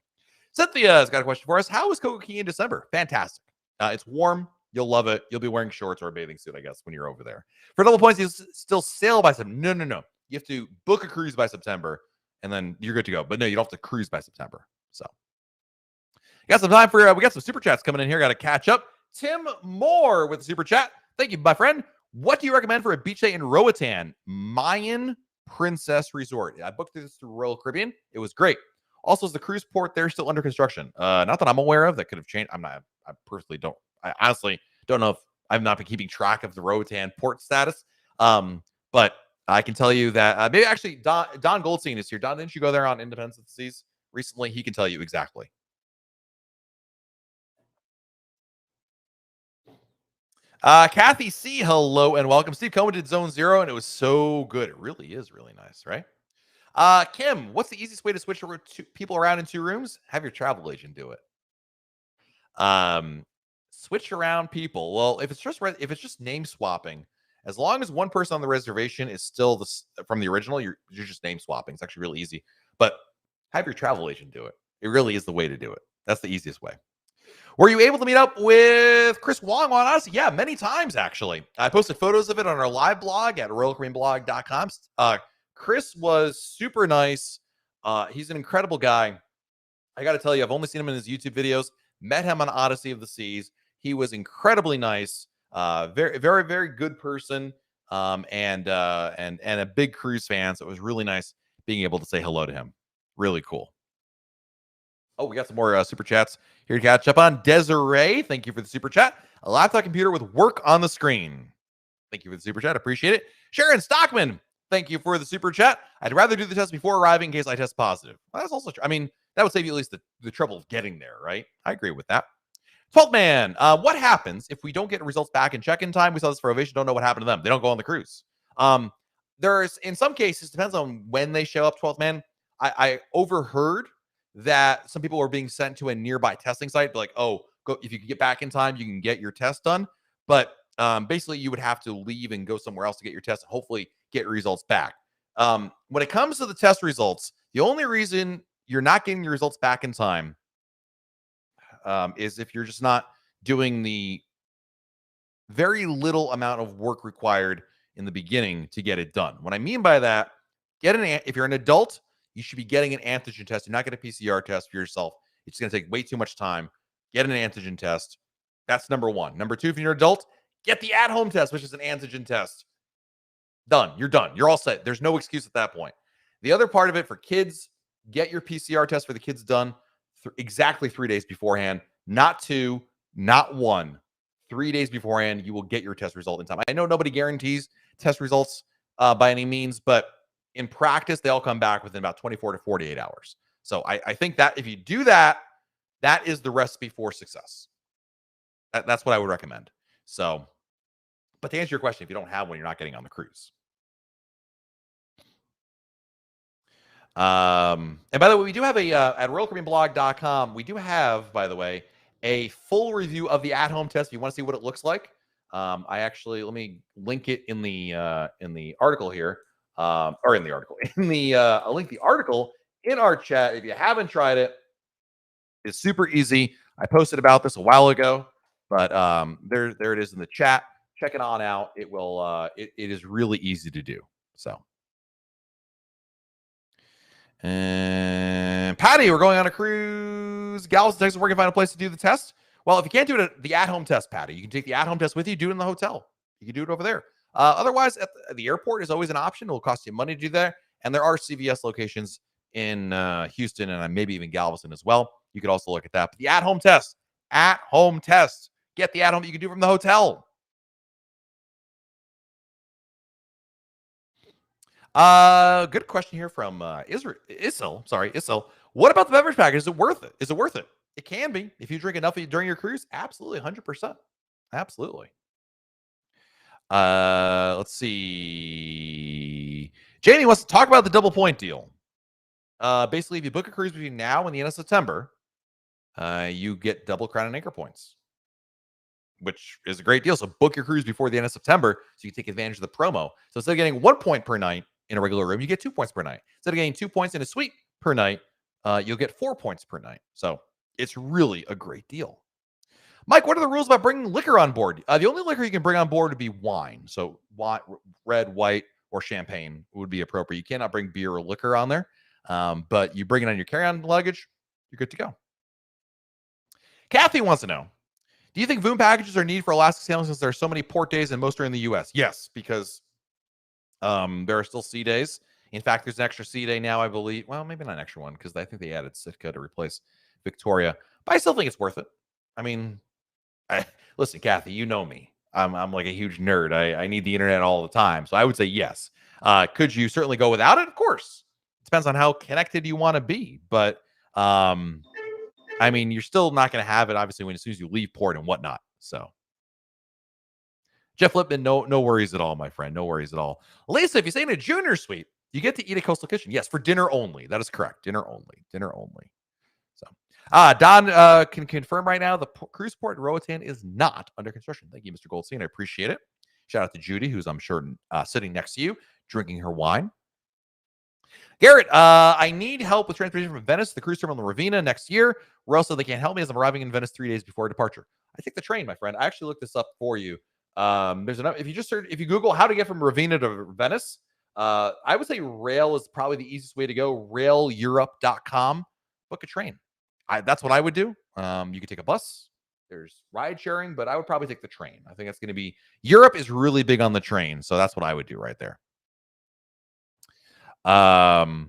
Cynthia's got a question for us. How is Coco Key in December? Fantastic. It's warm. You'll love it. You'll be wearing shorts or a bathing suit, I guess, when you're over there. For double points, you still sail by September. No. You have to book a cruise by September, and then you're good to go. But no, you don't have to cruise by September. So, got some time for, we got some super chats coming in here. Got to catch up. Tim Moore with the super chat. Thank you, my friend. What do you recommend for a beach day in Rohitan? Mayan Princess Resort. I booked this through Royal Caribbean. It was great. Also, is the cruise port there still under construction? Not that I'm aware of. That could have changed. I personally don't. I honestly don't know if I've not been keeping track of the Rohitan port status. But I can tell you that maybe actually Don Goldstein is here. Don, didn't you go there on Independence of the Seas recently? He can tell you exactly. Kathy C, hello and welcome. Steve Cohen did Zone Zero, and it was so good. It really is really nice, right? Kim, what's the easiest way to switch people around in 2 rooms? Have your travel agent do it. Switch around people. Well, if it's just name swapping, as long as one person on the reservation is still from the original, you're just name swapping. It's actually really easy. But have your travel agent do it. It really is the way to do it. That's the easiest way. Were you able to meet up with Chris Wong on us? Yeah, many times, actually. I posted photos of it on our live blog at royalcaribbeanblog.com. Chris was super nice. He's an incredible guy. I got to tell you, I've only seen him in his YouTube videos. Met him on Odyssey of the Seas. He was incredibly nice. Very, very, very good person. And a big cruise fan. So it was really nice being able to say hello to him. Really cool. Oh, we got some more super chats here to catch up on. Desiree, thank you for the super chat. A laptop computer with work on the screen. Thank you for the super chat. Appreciate it. Sharon Stockman, thank you for the super chat. I'd rather do the test before arriving in case I test positive. Well, that's also true. I mean, that would save you at least the trouble of getting there, right? I agree with that. 12th man, what happens if we don't get results back in check-in time? We saw this for Ovation. Don't know what happened to them. They don't go on the cruise. There's, in some cases, depends on when they show up, 12th man. I overheard that some people were being sent to a nearby testing site. Like, oh, go, if you can get back in time, you can get your test done. But basically, you would have to leave and go somewhere else to get your test and hopefully get your results back. When it comes to the test results, the only reason you're not getting your results back in time is if you're just not doing the very little amount of work required in the beginning to get it done. What I mean by that, if you're an adult, you should be getting an antigen test. You're not getting a PCR test for yourself. It's going to take way too much time. Get an antigen test. That's number one. Number two, if you're an adult, get the at-home test, which is an antigen test. Done. You're done. You're all set. There's no excuse at that point. The other part of it for kids, get your PCR test for the kids done exactly 3 days beforehand. Not 2, not 1. 3 days beforehand, you will get your test result in time. I know nobody guarantees test results by any means, but in practice, they all come back within about 24 to 48 hours. So I think that if you do that, that is the recipe for success. That's what I would recommend. So, but to answer your question, if you don't have one, you're not getting on the cruise. And by the way, we do have at royalcaribbeanblog.com, we do have, by the way, a full review of the at-home test. If you want to see what it looks like, I actually let me link it in the article here, or in the article in the I'll link the article in our chat. If you haven't tried it, it's super easy. I posted about this a while ago, but there it is in the chat. Check it on out. It will it is really easy to do. So. And Patty, we're going on a cruise. Galveston, Texas, where can I find a place to do the test? Well, if you can't do it at the at-home test, Patty, you can take the at-home test with you, do it in the hotel. You can do it over there. Otherwise, at the airport is always an option. It will cost you money to do that. And there are CVS locations in Houston and maybe even Galveston as well. You could also look at that. But the at-home test, get the at-home you can do from the hotel. Good question here from Issel. What about the beverage package? Is it worth it? It can be. If you drink enough during your cruise, absolutely, 100%. Absolutely. Let's see. Jamie wants to talk about the double point deal. Basically, if you book a cruise between now and the end of September, you get double Crown and Anchor points, which is a great deal. So book your cruise before the end of September so you can take advantage of the promo. So instead of getting 1 point per night in a regular room, you get 2 points per night. Instead of getting 2 points in a suite per night, you'll get 4 points per night. So it's really a great deal. Mike, what are the rules about bringing liquor on board? The only liquor you can bring on board would be wine. So red, white, or champagne would be appropriate. You cannot bring beer or liquor on there. But you bring it on your carry-on luggage, you're good to go. Kathy wants to know, do you think VOOM packages are needed for Alaska sailing since there are so many port days and most are in the U.S.? Yes, because there are still sea days. In fact, there's an extra sea day now, I believe. Well, maybe not an extra one because I think they added Sitka to replace Victoria. But I still think it's worth it. I mean, listen, Kathy, you know me. I'm like a huge nerd. I need the internet all the time. So I would say yes. Could you certainly go without it? Of course. It depends on how connected you want to be. But I mean, you're still not going to have it, obviously, as soon as you leave port and whatnot. So, Jeff Lipman, no worries at all, my friend. No worries at all. Lisa, if you stay in a junior suite, you get to eat at Coastal Kitchen. Yes, for dinner only. That is correct. Dinner only. So, Don can confirm right now the cruise port in Rohitan is not under construction. Thank you, Mr. Goldstein. I appreciate it. Shout out to Judy, who's, I'm sure, sitting next to you, drinking her wine. Garrett, I need help with transportation from Venice to the cruise terminal in Ravenna next year. Or else they can't help me as I'm arriving in Venice 3 days before departure. I take the train, my friend. I actually looked this up for you. There's enough. If you Google how to get from Ravenna to Venice, I would say rail is probably the easiest way to go. RailEurope.com. Book a train. That's what I would do. You could take a bus. There's ride sharing, but I would probably take the train. I think that's going to be Europe is really big on the train, so that's what I would do right there. Wow,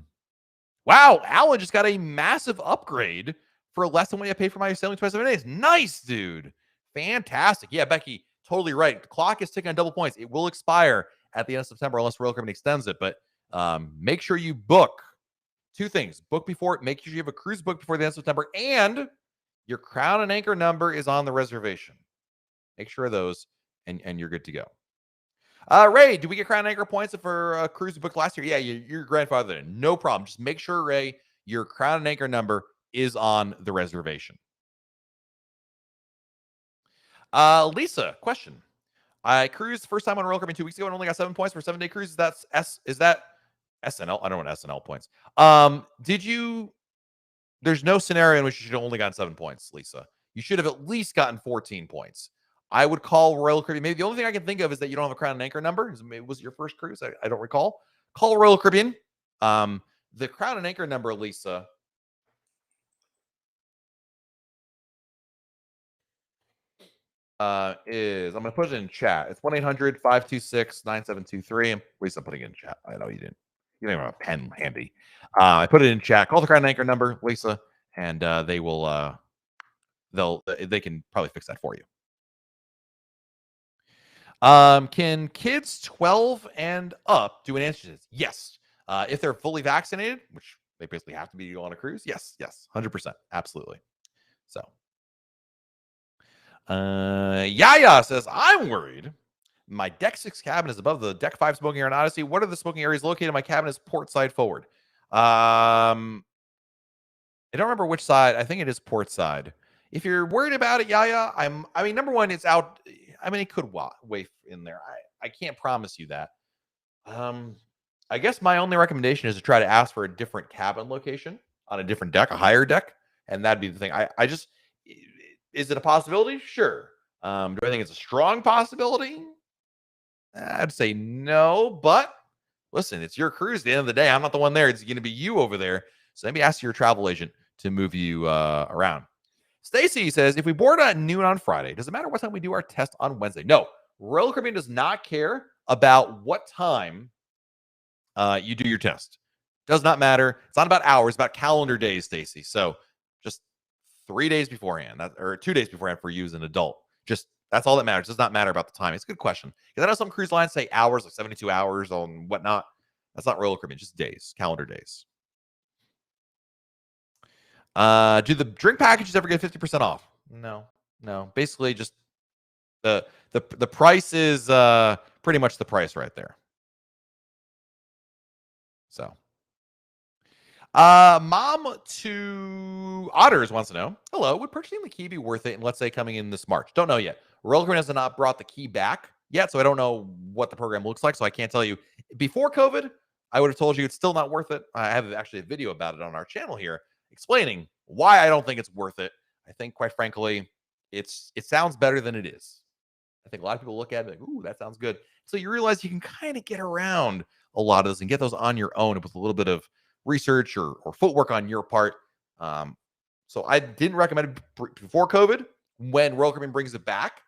Alan just got a massive upgrade for less than what I pay for my sailing 27 days. Nice, dude. Fantastic. Yeah, Becky, totally right. The clock is ticking on double points. It will expire at the end of September unless Royal Caribbean extends it. But make sure you book 2 things. Book before, make sure you have a cruise book before the end of September, and your Crown and Anchor number is on the reservation. Make sure of those, and you're good to go. Ray, do we get Crown and Anchor points for a cruise booked last year? Yeah, your grandfather did. No problem. Just make sure, Ray, your Crown and Anchor number is on the reservation. Lisa, question. I cruised the first time on Royal Caribbean 2 weeks ago and only got 7 points for 7-day cruise. Is that SNL? I don't want SNL points. There's no scenario in which you should have only gotten 7 points, Lisa. You should have at least gotten 14 points. I would call Royal Caribbean. Maybe the only thing I can think of is that you don't have a Crown and Anchor number. Was it your first cruise? I don't recall. Call Royal Caribbean. The Crown and Anchor number, Lisa, is, I'm going to put it in chat. It's 1-800-526-9723. At least I'm putting it in chat. I know you didn't even have a pen handy. I put it in chat. Call the Crown and Anchor number, Lisa, and they will, they can probably fix that for you. Can kids 12 and up do an antigen? Yes. If they're fully vaccinated, which they basically have to be to go on a cruise. Yes, 100%. Absolutely. So, Yaya says, I'm worried. My deck 6 cabin is above the deck 5 smoking area on Odyssey. What are the smoking areas located? My cabin is port side forward. I don't remember which side. I think it is port side. If you're worried about it, Yaya, I mean, number one, it's out. I mean, it could wait in there. I can't promise you that. I guess my only recommendation is to try to ask for a different cabin location on a different deck, a higher deck, and that'd be the thing. I just, is it a possibility? Sure. Do I think it's a strong possibility? I'd say no, but listen, it's your cruise. At the end of the day, I'm not the one there. It's going to be you over there. So maybe ask your travel agent to move you around. Stacy says, if we board at noon on Friday, does it matter what time we do our test on Wednesday? No. Royal Caribbean does not care about what time you do your test. Does not matter. It's not about hours, it's about calendar days, Stacy. So just 3 days beforehand, or 2 days beforehand for you as an adult. Just that's all that matters. It does not matter about the time. It's a good question. Because I know some cruise lines say hours, like 72 hours on whatnot. That's not Royal Caribbean, just days, calendar days. Do the drink packages ever get 50% off? No. Basically, just the price is pretty much the price right there. So, Mom to Otters wants to know, hello, would purchasing the key be worth it? And let's say coming in this March. Don't know yet. Royal Caribbean has not brought the key back yet, so I don't know what the program looks like. So I can't tell you. Before COVID, I would have told you it's still not worth it. I have actually a video about it on our channel here explaining why I don't think it's worth it. I think, quite frankly, it sounds better than it is. I think a lot of people look at it like, ooh, that sounds good. So you realize you can kind of get around a lot of those and get those on your own with a little bit of research or footwork on your part. So I didn't recommend it before COVID. When Royal Caribbean brings it back,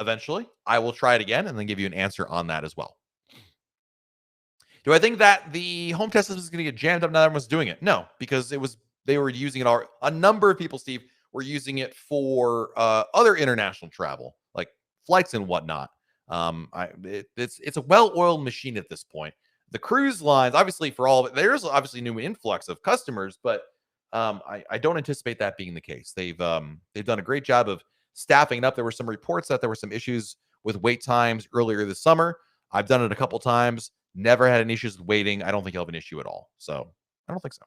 eventually, I will try it again and then give you an answer on that as well. Do I think that the home test system is going to get jammed up now that everyone's doing it? No, because they were using it. A number of people, Steve, were using it for other international travel, like flights and whatnot. It's a well-oiled machine at this point. The cruise lines, obviously, for all of it, there's obviously new influx of customers, but I don't anticipate that being the case. They've done a great job of staffing it up. There were some reports that there were some issues with wait times earlier this summer. I've done it a couple times. Never had any issues with waiting. I don't think you'll have an issue at all. So I don't think so.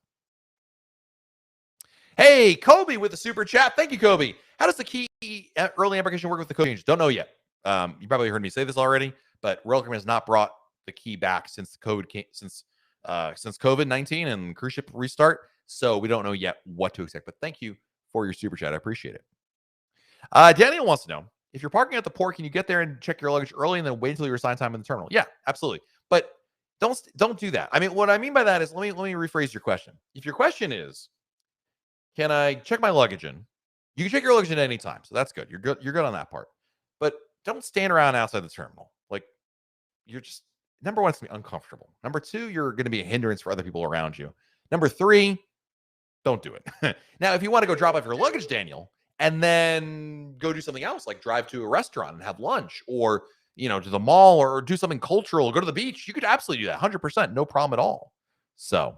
Hey, Kobe with the super chat. Thank you, Kobe. How does the key early embarkation work with the code change? Don't know yet. You probably heard me say this already, but Royal Caribbean has not brought the key back since COVID-19 and cruise ship restart. So we don't know yet what to expect. But thank you for your super chat. I appreciate it. Daniel wants to know, if you're parking at the port, can you get there and check your luggage early and then wait until your assigned time in the terminal? Yeah, absolutely. But don't do that. I mean, what I mean by that is, let me rephrase your question. If your question is, can I check my luggage in? You can check your luggage in at any time. So that's good. You're good on that part. But don't stand around outside the terminal. Like, you're just, number one, it's going to be uncomfortable. Number two, you're going to be a hindrance for other people around you. Number three, don't do it. Now, if you want to go drop off your luggage, Daniel, and then go do something else, like drive to a restaurant and have lunch, or, to the mall, or do something cultural, go to the beach, you could absolutely do that. 100%. No problem at all. So,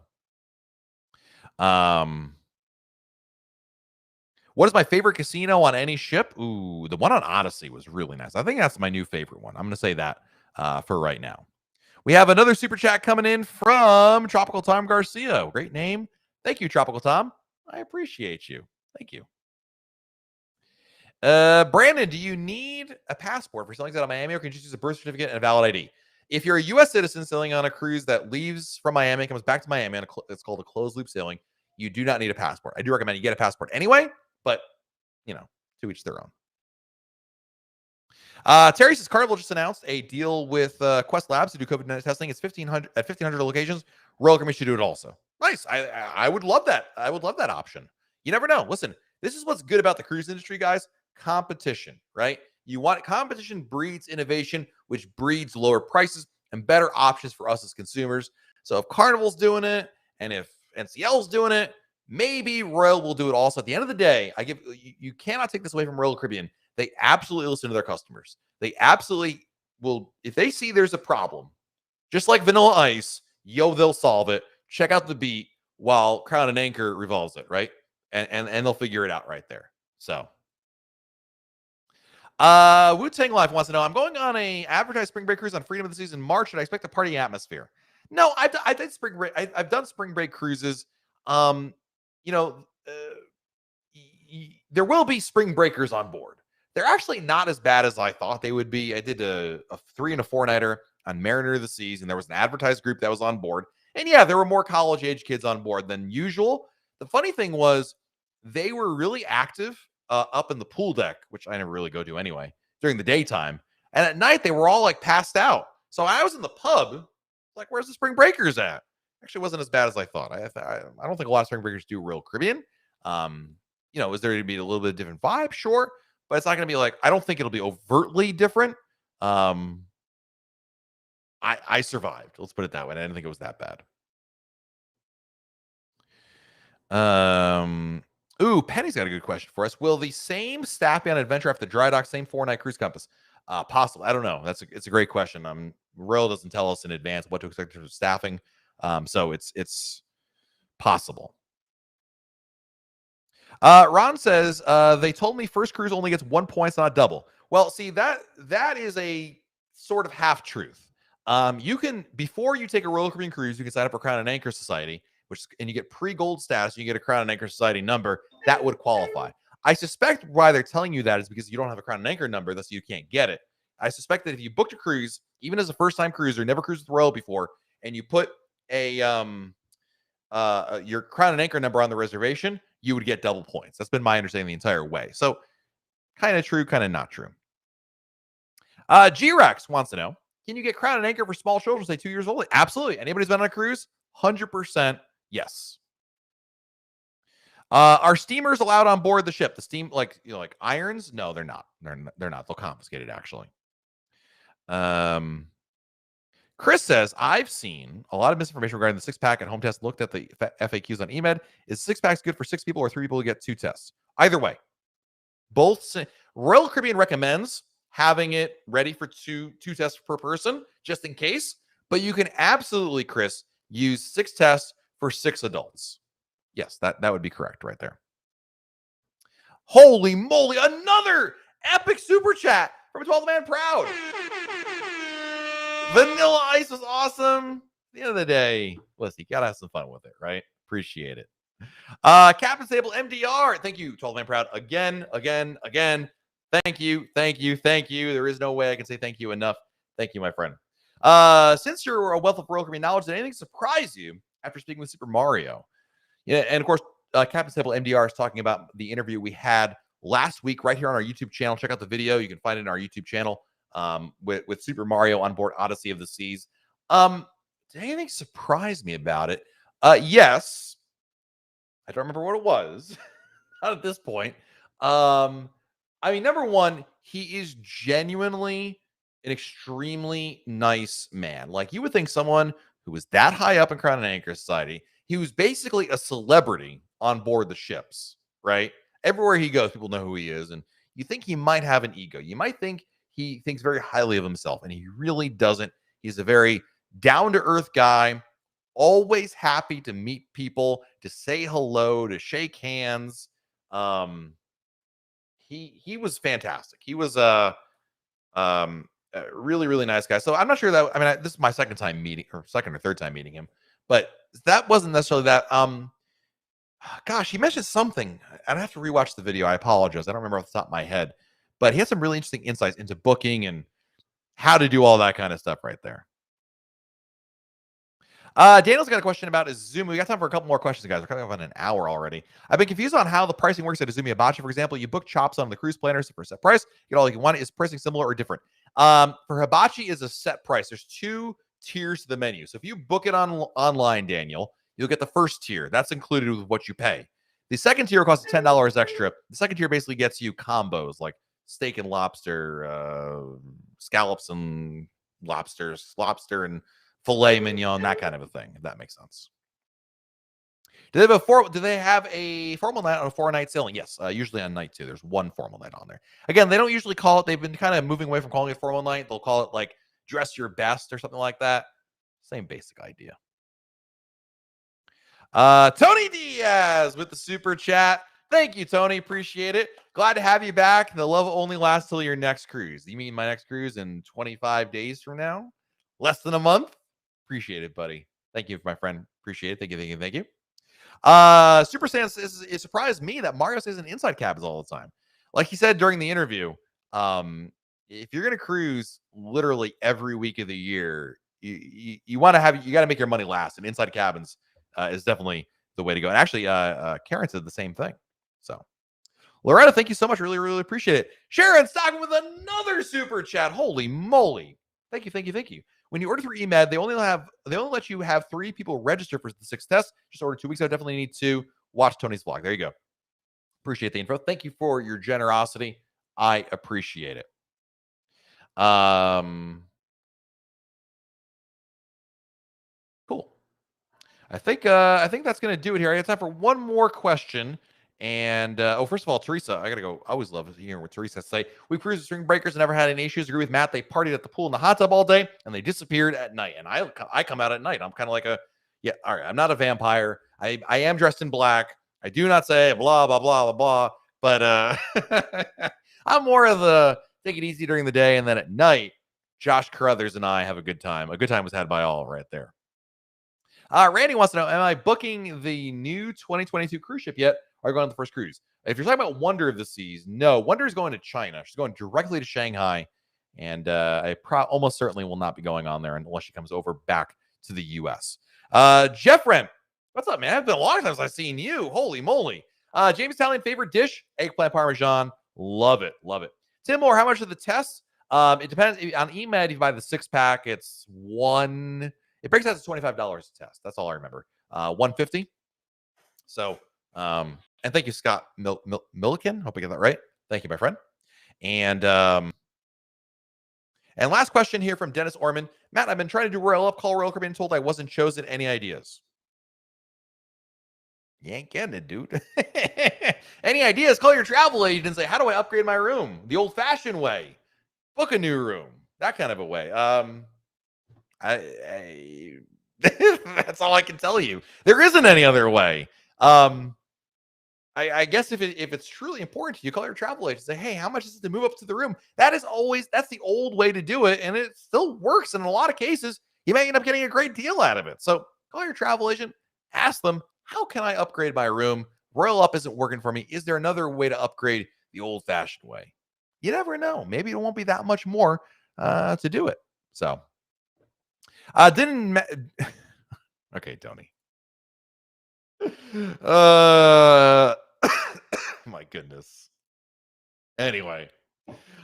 what is my favorite casino on any ship? Ooh, the one on Odyssey was really nice. I think that's my new favorite one. I'm going to say that for right now. We have another super chat coming in from Tropical Tom Garcia. Great name. Thank you, Tropical Tom. I appreciate you. Thank you. Brandon, do you need a passport for sailing out of Miami, or can you just use a birth certificate and a valid ID? If you're a U.S. citizen sailing on a cruise that leaves from Miami and comes back to Miami, it's called a closed loop sailing, you do not need a passport. I do recommend you get a passport anyway, but, to each their own. Terry says Carnival just announced a deal with Quest Labs to do COVID-19 testing. It's 1,500 locations. Royal Caribbean should do it also. Nice. I would love that. I would love that option. You never know. Listen, this is what's good about the cruise industry, guys. Competition, right? Competition breeds innovation, which breeds lower prices and better options for us as consumers. So if Carnival's doing it, and if NCL's doing it, maybe Royal will do it also. At the end of the day, you cannot take this away from Royal Caribbean. They absolutely listen to their customers. They absolutely will. If they see there's a problem, just like Vanilla Ice, they'll solve it. Check out the beat while Crown and Anchor revolves it, right? And they'll figure it out right there. So, Wu-Tang Life wants to know, I'm going on a advertised spring break cruise on Freedom of the Seas in March. Should I expect a party atmosphere? No, I did spring break. I've done spring break cruises. There will be spring breakers on board. They're actually not as bad as I thought they would be. I did a 3 and a 4-nighter on Mariner of the Seas, and there was an advertised group that was on board. And yeah, there were more college-age kids on board than usual. The funny thing was they were really active up in the pool deck, which I never really go to anyway, during the daytime. And at night, they were all like passed out. So I was in the pub, like, where's the spring breakers at? Actually, wasn't as bad as I thought. I don't think a lot of spring breakers do Royal Caribbean. Is there going to be a little bit of different vibe? Sure. But it's not going to be like, I don't think it'll be overtly different. I survived. Let's put it that way. I didn't think it was that bad. Penny's got a good question for us. Will the same staff be on adventure after the dry dock, same 4-night cruise compass? Possible. I don't know. It's a great question. Royal doesn't tell us in advance what to expect in terms of staffing. So it's possible. Ron says, they told me first cruise only gets 1 point, not double. Well, see, that is a sort of half truth. You can, before you take a Royal Caribbean cruise, you can sign up for Crown and Anchor Society, and you get pre-gold status. You get a Crown and Anchor Society number that would qualify. I suspect why they're telling you that is because you don't have a Crown and Anchor number, thus you can't get it. I suspect that if you booked a cruise, even as a first-time cruiser, never cruised with Royal before, and you put your Crown and Anchor number on the reservation, you would get double points. That's been my understanding the entire way. So kind of true, kind of not true. G-Rex wants to know, can you get Crown and Anchor for small children, say 2 years old? Absolutely. Anybody's been on a cruise? 100% yes. Are steamers allowed on board the ship? The steam, like irons? No, they're not. They're not. They'll confiscate it, actually. Chris says, I've seen a lot of misinformation regarding the 6-pack at home test. Looked at the FAQs on EMED. Is 6-packs good for 6 people or 3 people who get 2 tests? Either way. Royal Caribbean recommends having it ready for two tests per person, just in case. But you can absolutely, Chris, use 6 tests for 6 adults. Yes, that would be correct right there. Holy moly, another epic super chat from a 12-man proud. Vanilla Ice was awesome. At the end of the day, listen, you gotta have some fun with it, right? Appreciate it. Captain Stable MDR, thank you, 12-man proud. Again. Thank you. There is no way I can say thank you enough. Thank you, my friend. Since you're a wealth of Royal Caribbean knowledge, did anything surprise you after speaking with Super Mario? Yeah, and of course, Captain Stable MDR is talking about the interview we had last week right here on our YouTube channel. Check out the video. You can find it in our YouTube channel with Super Mario on board Odyssey of the Seas. Did anything surprise me about it? Yes. I don't remember what it was. Not at this point. Number one, he is genuinely an extremely nice man. Like, you would think someone who was that high up in Crown and Anchor Society, he was basically a celebrity on board the ships, right? Everywhere he goes, people know who he is. And you think he might have an ego. You might think he thinks very highly of himself, and he really doesn't. He's a very down-to-earth guy, always happy to meet people, to say hello, to shake hands. He was fantastic. He was a really, really nice guy. So I'm not sure that, this is my second or third time meeting him, but that wasn't necessarily that. Gosh, he mentioned something. I'd have to rewatch the video. I apologize. I don't remember off the top of my head, but he had some really interesting insights into booking and how to do all that kind of stuff right there. Daniel's got a question about Izumi. We got time for a couple more questions, guys. We're coming up on an hour already. I've been confused on how the pricing works at Izumi Hibachi. For example, you book chops on the cruise planner for a set price. You get all you want. Is pricing similar or different? For Hibachi is a set price. There's 2 tiers to the menu. So if you book it online, Daniel, you'll get the first tier. That's included with what you pay. The second tier costs $10 extra. The second tier basically gets you combos like steak and lobster, scallops and lobster and filet mignon, that kind of a thing, if that makes sense. Do they have a formal night on a 4-night sailing? Yes, usually on night 2. There's 1 formal night on there. Again, they don't usually call it, they've been kind of moving away from calling it formal night. They'll call it like dress your best or something like that. Same basic idea. Tony Diaz with the super chat. Thank you, Tony. Appreciate it. Glad to have you back. The love only lasts till your next cruise. You mean my next cruise in 25 days from now? Less than a month? Appreciate it, buddy. Thank you, my friend. Appreciate it. Thank you. Super Saiyan says, it surprised me that Mario stays in inside cabins all the time. Like he said during the interview, If you're gonna cruise literally every week of the year, you want to have you got to make your money last, and inside cabins is definitely the way to go. And actually, Karen said the same thing. So, Loretta, thank you so much. Really, really appreciate it. Sharon Stockman with another super chat. Holy moly! Thank you, thank you, thank you. When you order through EMAD, they only let you have 3 people register for the 6 tests. Just order 2 weeks. I definitely need to watch Tony's vlog. There you go. Appreciate the info. Thank you for your generosity. I appreciate it. Cool. I think that's gonna do it here. I got time for one more question. And first of all, Teresa, I gotta go. I always love hearing what Teresa say. We cruised the Spring Breakers and never had any issues. Agree with Matt. They partied at the pool in the hot tub all day and they disappeared at night. And I come out at night. I'm kind of like all right. I'm not a vampire. I am dressed in black. I do not say blah blah blah blah blah. But I'm more of the take it easy during the day, and then at night, Josh Carruthers and I have a good time. A good time was had by all right there. Randy wants to know, am I booking the new 2022 cruise ship yet? Or are you going on the first cruise? If you're talking about Wonder of the Seas, no. Wonder is going to China. She's going directly to Shanghai. And I almost certainly will not be going on there unless she comes over back to the U.S. Jeff Rent, what's up, man? It's been a long time since I've seen you. Holy moly. James Italian favorite dish, eggplant parmesan. Love it. Love it. Tim Moore, how much are the tests? It depends. On EMAD, if you buy the 6-pack, it's one... It breaks out to $25 a test. That's all I remember. $150. So, and thank you, Scott Milliken. Hope I get that right. Thank you, my friend. And last question here from Dennis Orman. Matt, I've been trying to do Royal Up, call Royal Caribbean, told I wasn't chosen. Any ideas? You ain't getting it, dude. Any ideas? Call your travel agent and say, how do I upgrade my room? The old-fashioned way. Book a new room. That kind of a way. That's all I can tell you. There isn't any other way. I guess if it's truly important to you, call your travel agent and say, hey, how much is it to move up to the room? That's the old way to do it, and it still works. In a lot of cases, you may end up getting a great deal out of it. So call your travel agent, ask them, how can I upgrade my room? Royal Up isn't working for me. Is there another way to upgrade the old-fashioned way? You never know. Maybe it won't be that much more to do it. So. Okay, Tony. My goodness. Anyway,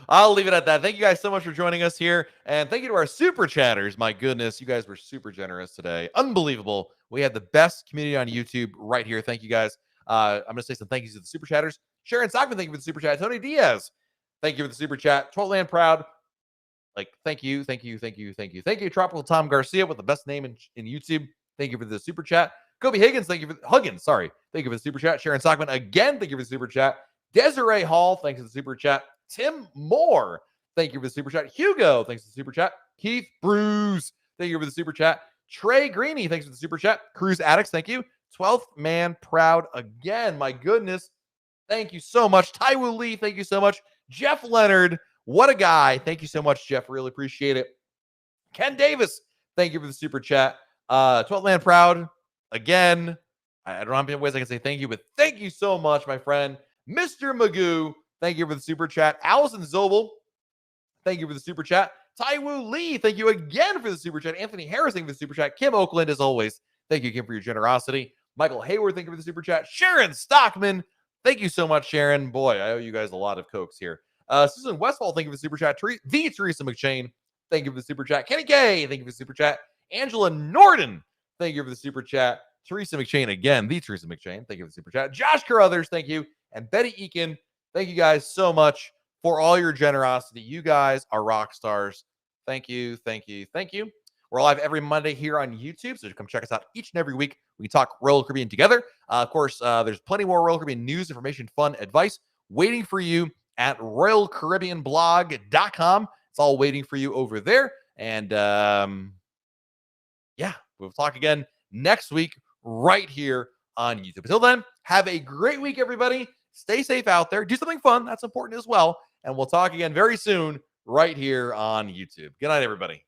I'll leave it at that. Thank you guys so much for joining us here. And thank you to our super chatters. My goodness, you guys were super generous today. Unbelievable. We had the best community on YouTube right here. Thank you guys. I'm going to say some thank yous to the super chatters. Sharon Stockman, thank you for the super chat. Tony Diaz, thank you for the super chat. Totally Proud. Thank you. Tropical Tom Garcia with the best name in YouTube. Thank you for the super chat. Kobe Higgins, thank you for Huggins. Sorry. Thank you for the super chat. Sharon Stockman, again, thank you for the super chat. Desiree Hall, thanks for the super chat. Tim Moore, thank you for the super chat. Hugo, thanks for the super chat. Keith Bruce, thank you for the super chat. Trey Greeny, thanks for the super chat. Cruise Addicts, thank you. 12th Man Proud again. My goodness. Thank you so much. Taiwu Lee, thank you so much. Jeff Leonard, what a guy. Thank you so much, Jeff. Really appreciate it. Ken Davis, thank you for the super chat. 12th Man Proud, again. I don't know how many ways I can say thank you, but thank you so much, my friend. Mr. Magoo, thank you for the super chat. Allison Zobel, thank you for the super chat. Taiwu Lee, thank you again for the super chat. Anthony Harris, thank you for the super chat. Kim Oakland, as always, thank you, Kim, for your generosity. Michael Hayward, thank you for the super chat. Sharon Stockman, thank you so much, Sharon. Boy, I owe you guys a lot of Cokes here. Susan Westfall, thank you for the super chat. The Teresa McShane, thank you for the super chat. Kenny Gay, thank you for the super chat. Angela Norden, thank you for the super chat. Teresa McShane again, the Teresa McShane, thank you for the super chat. Josh Carruthers, thank you. And Betty Eakin, thank you guys so much for all your generosity. You guys are rock stars. Thank you. We're live every Monday here on YouTube, so come check us out each and every week. We talk Royal Caribbean together. Of course, there's plenty more Royal Caribbean news, information, fun, advice waiting for you at royalcaribbeanblog.com. It's all waiting for you over there. And we'll talk again next week right here on YouTube. Until then, have a great week, everybody. Stay safe out there. Do something fun. That's important as well. And we'll talk again very soon right here on YouTube. Good night, everybody.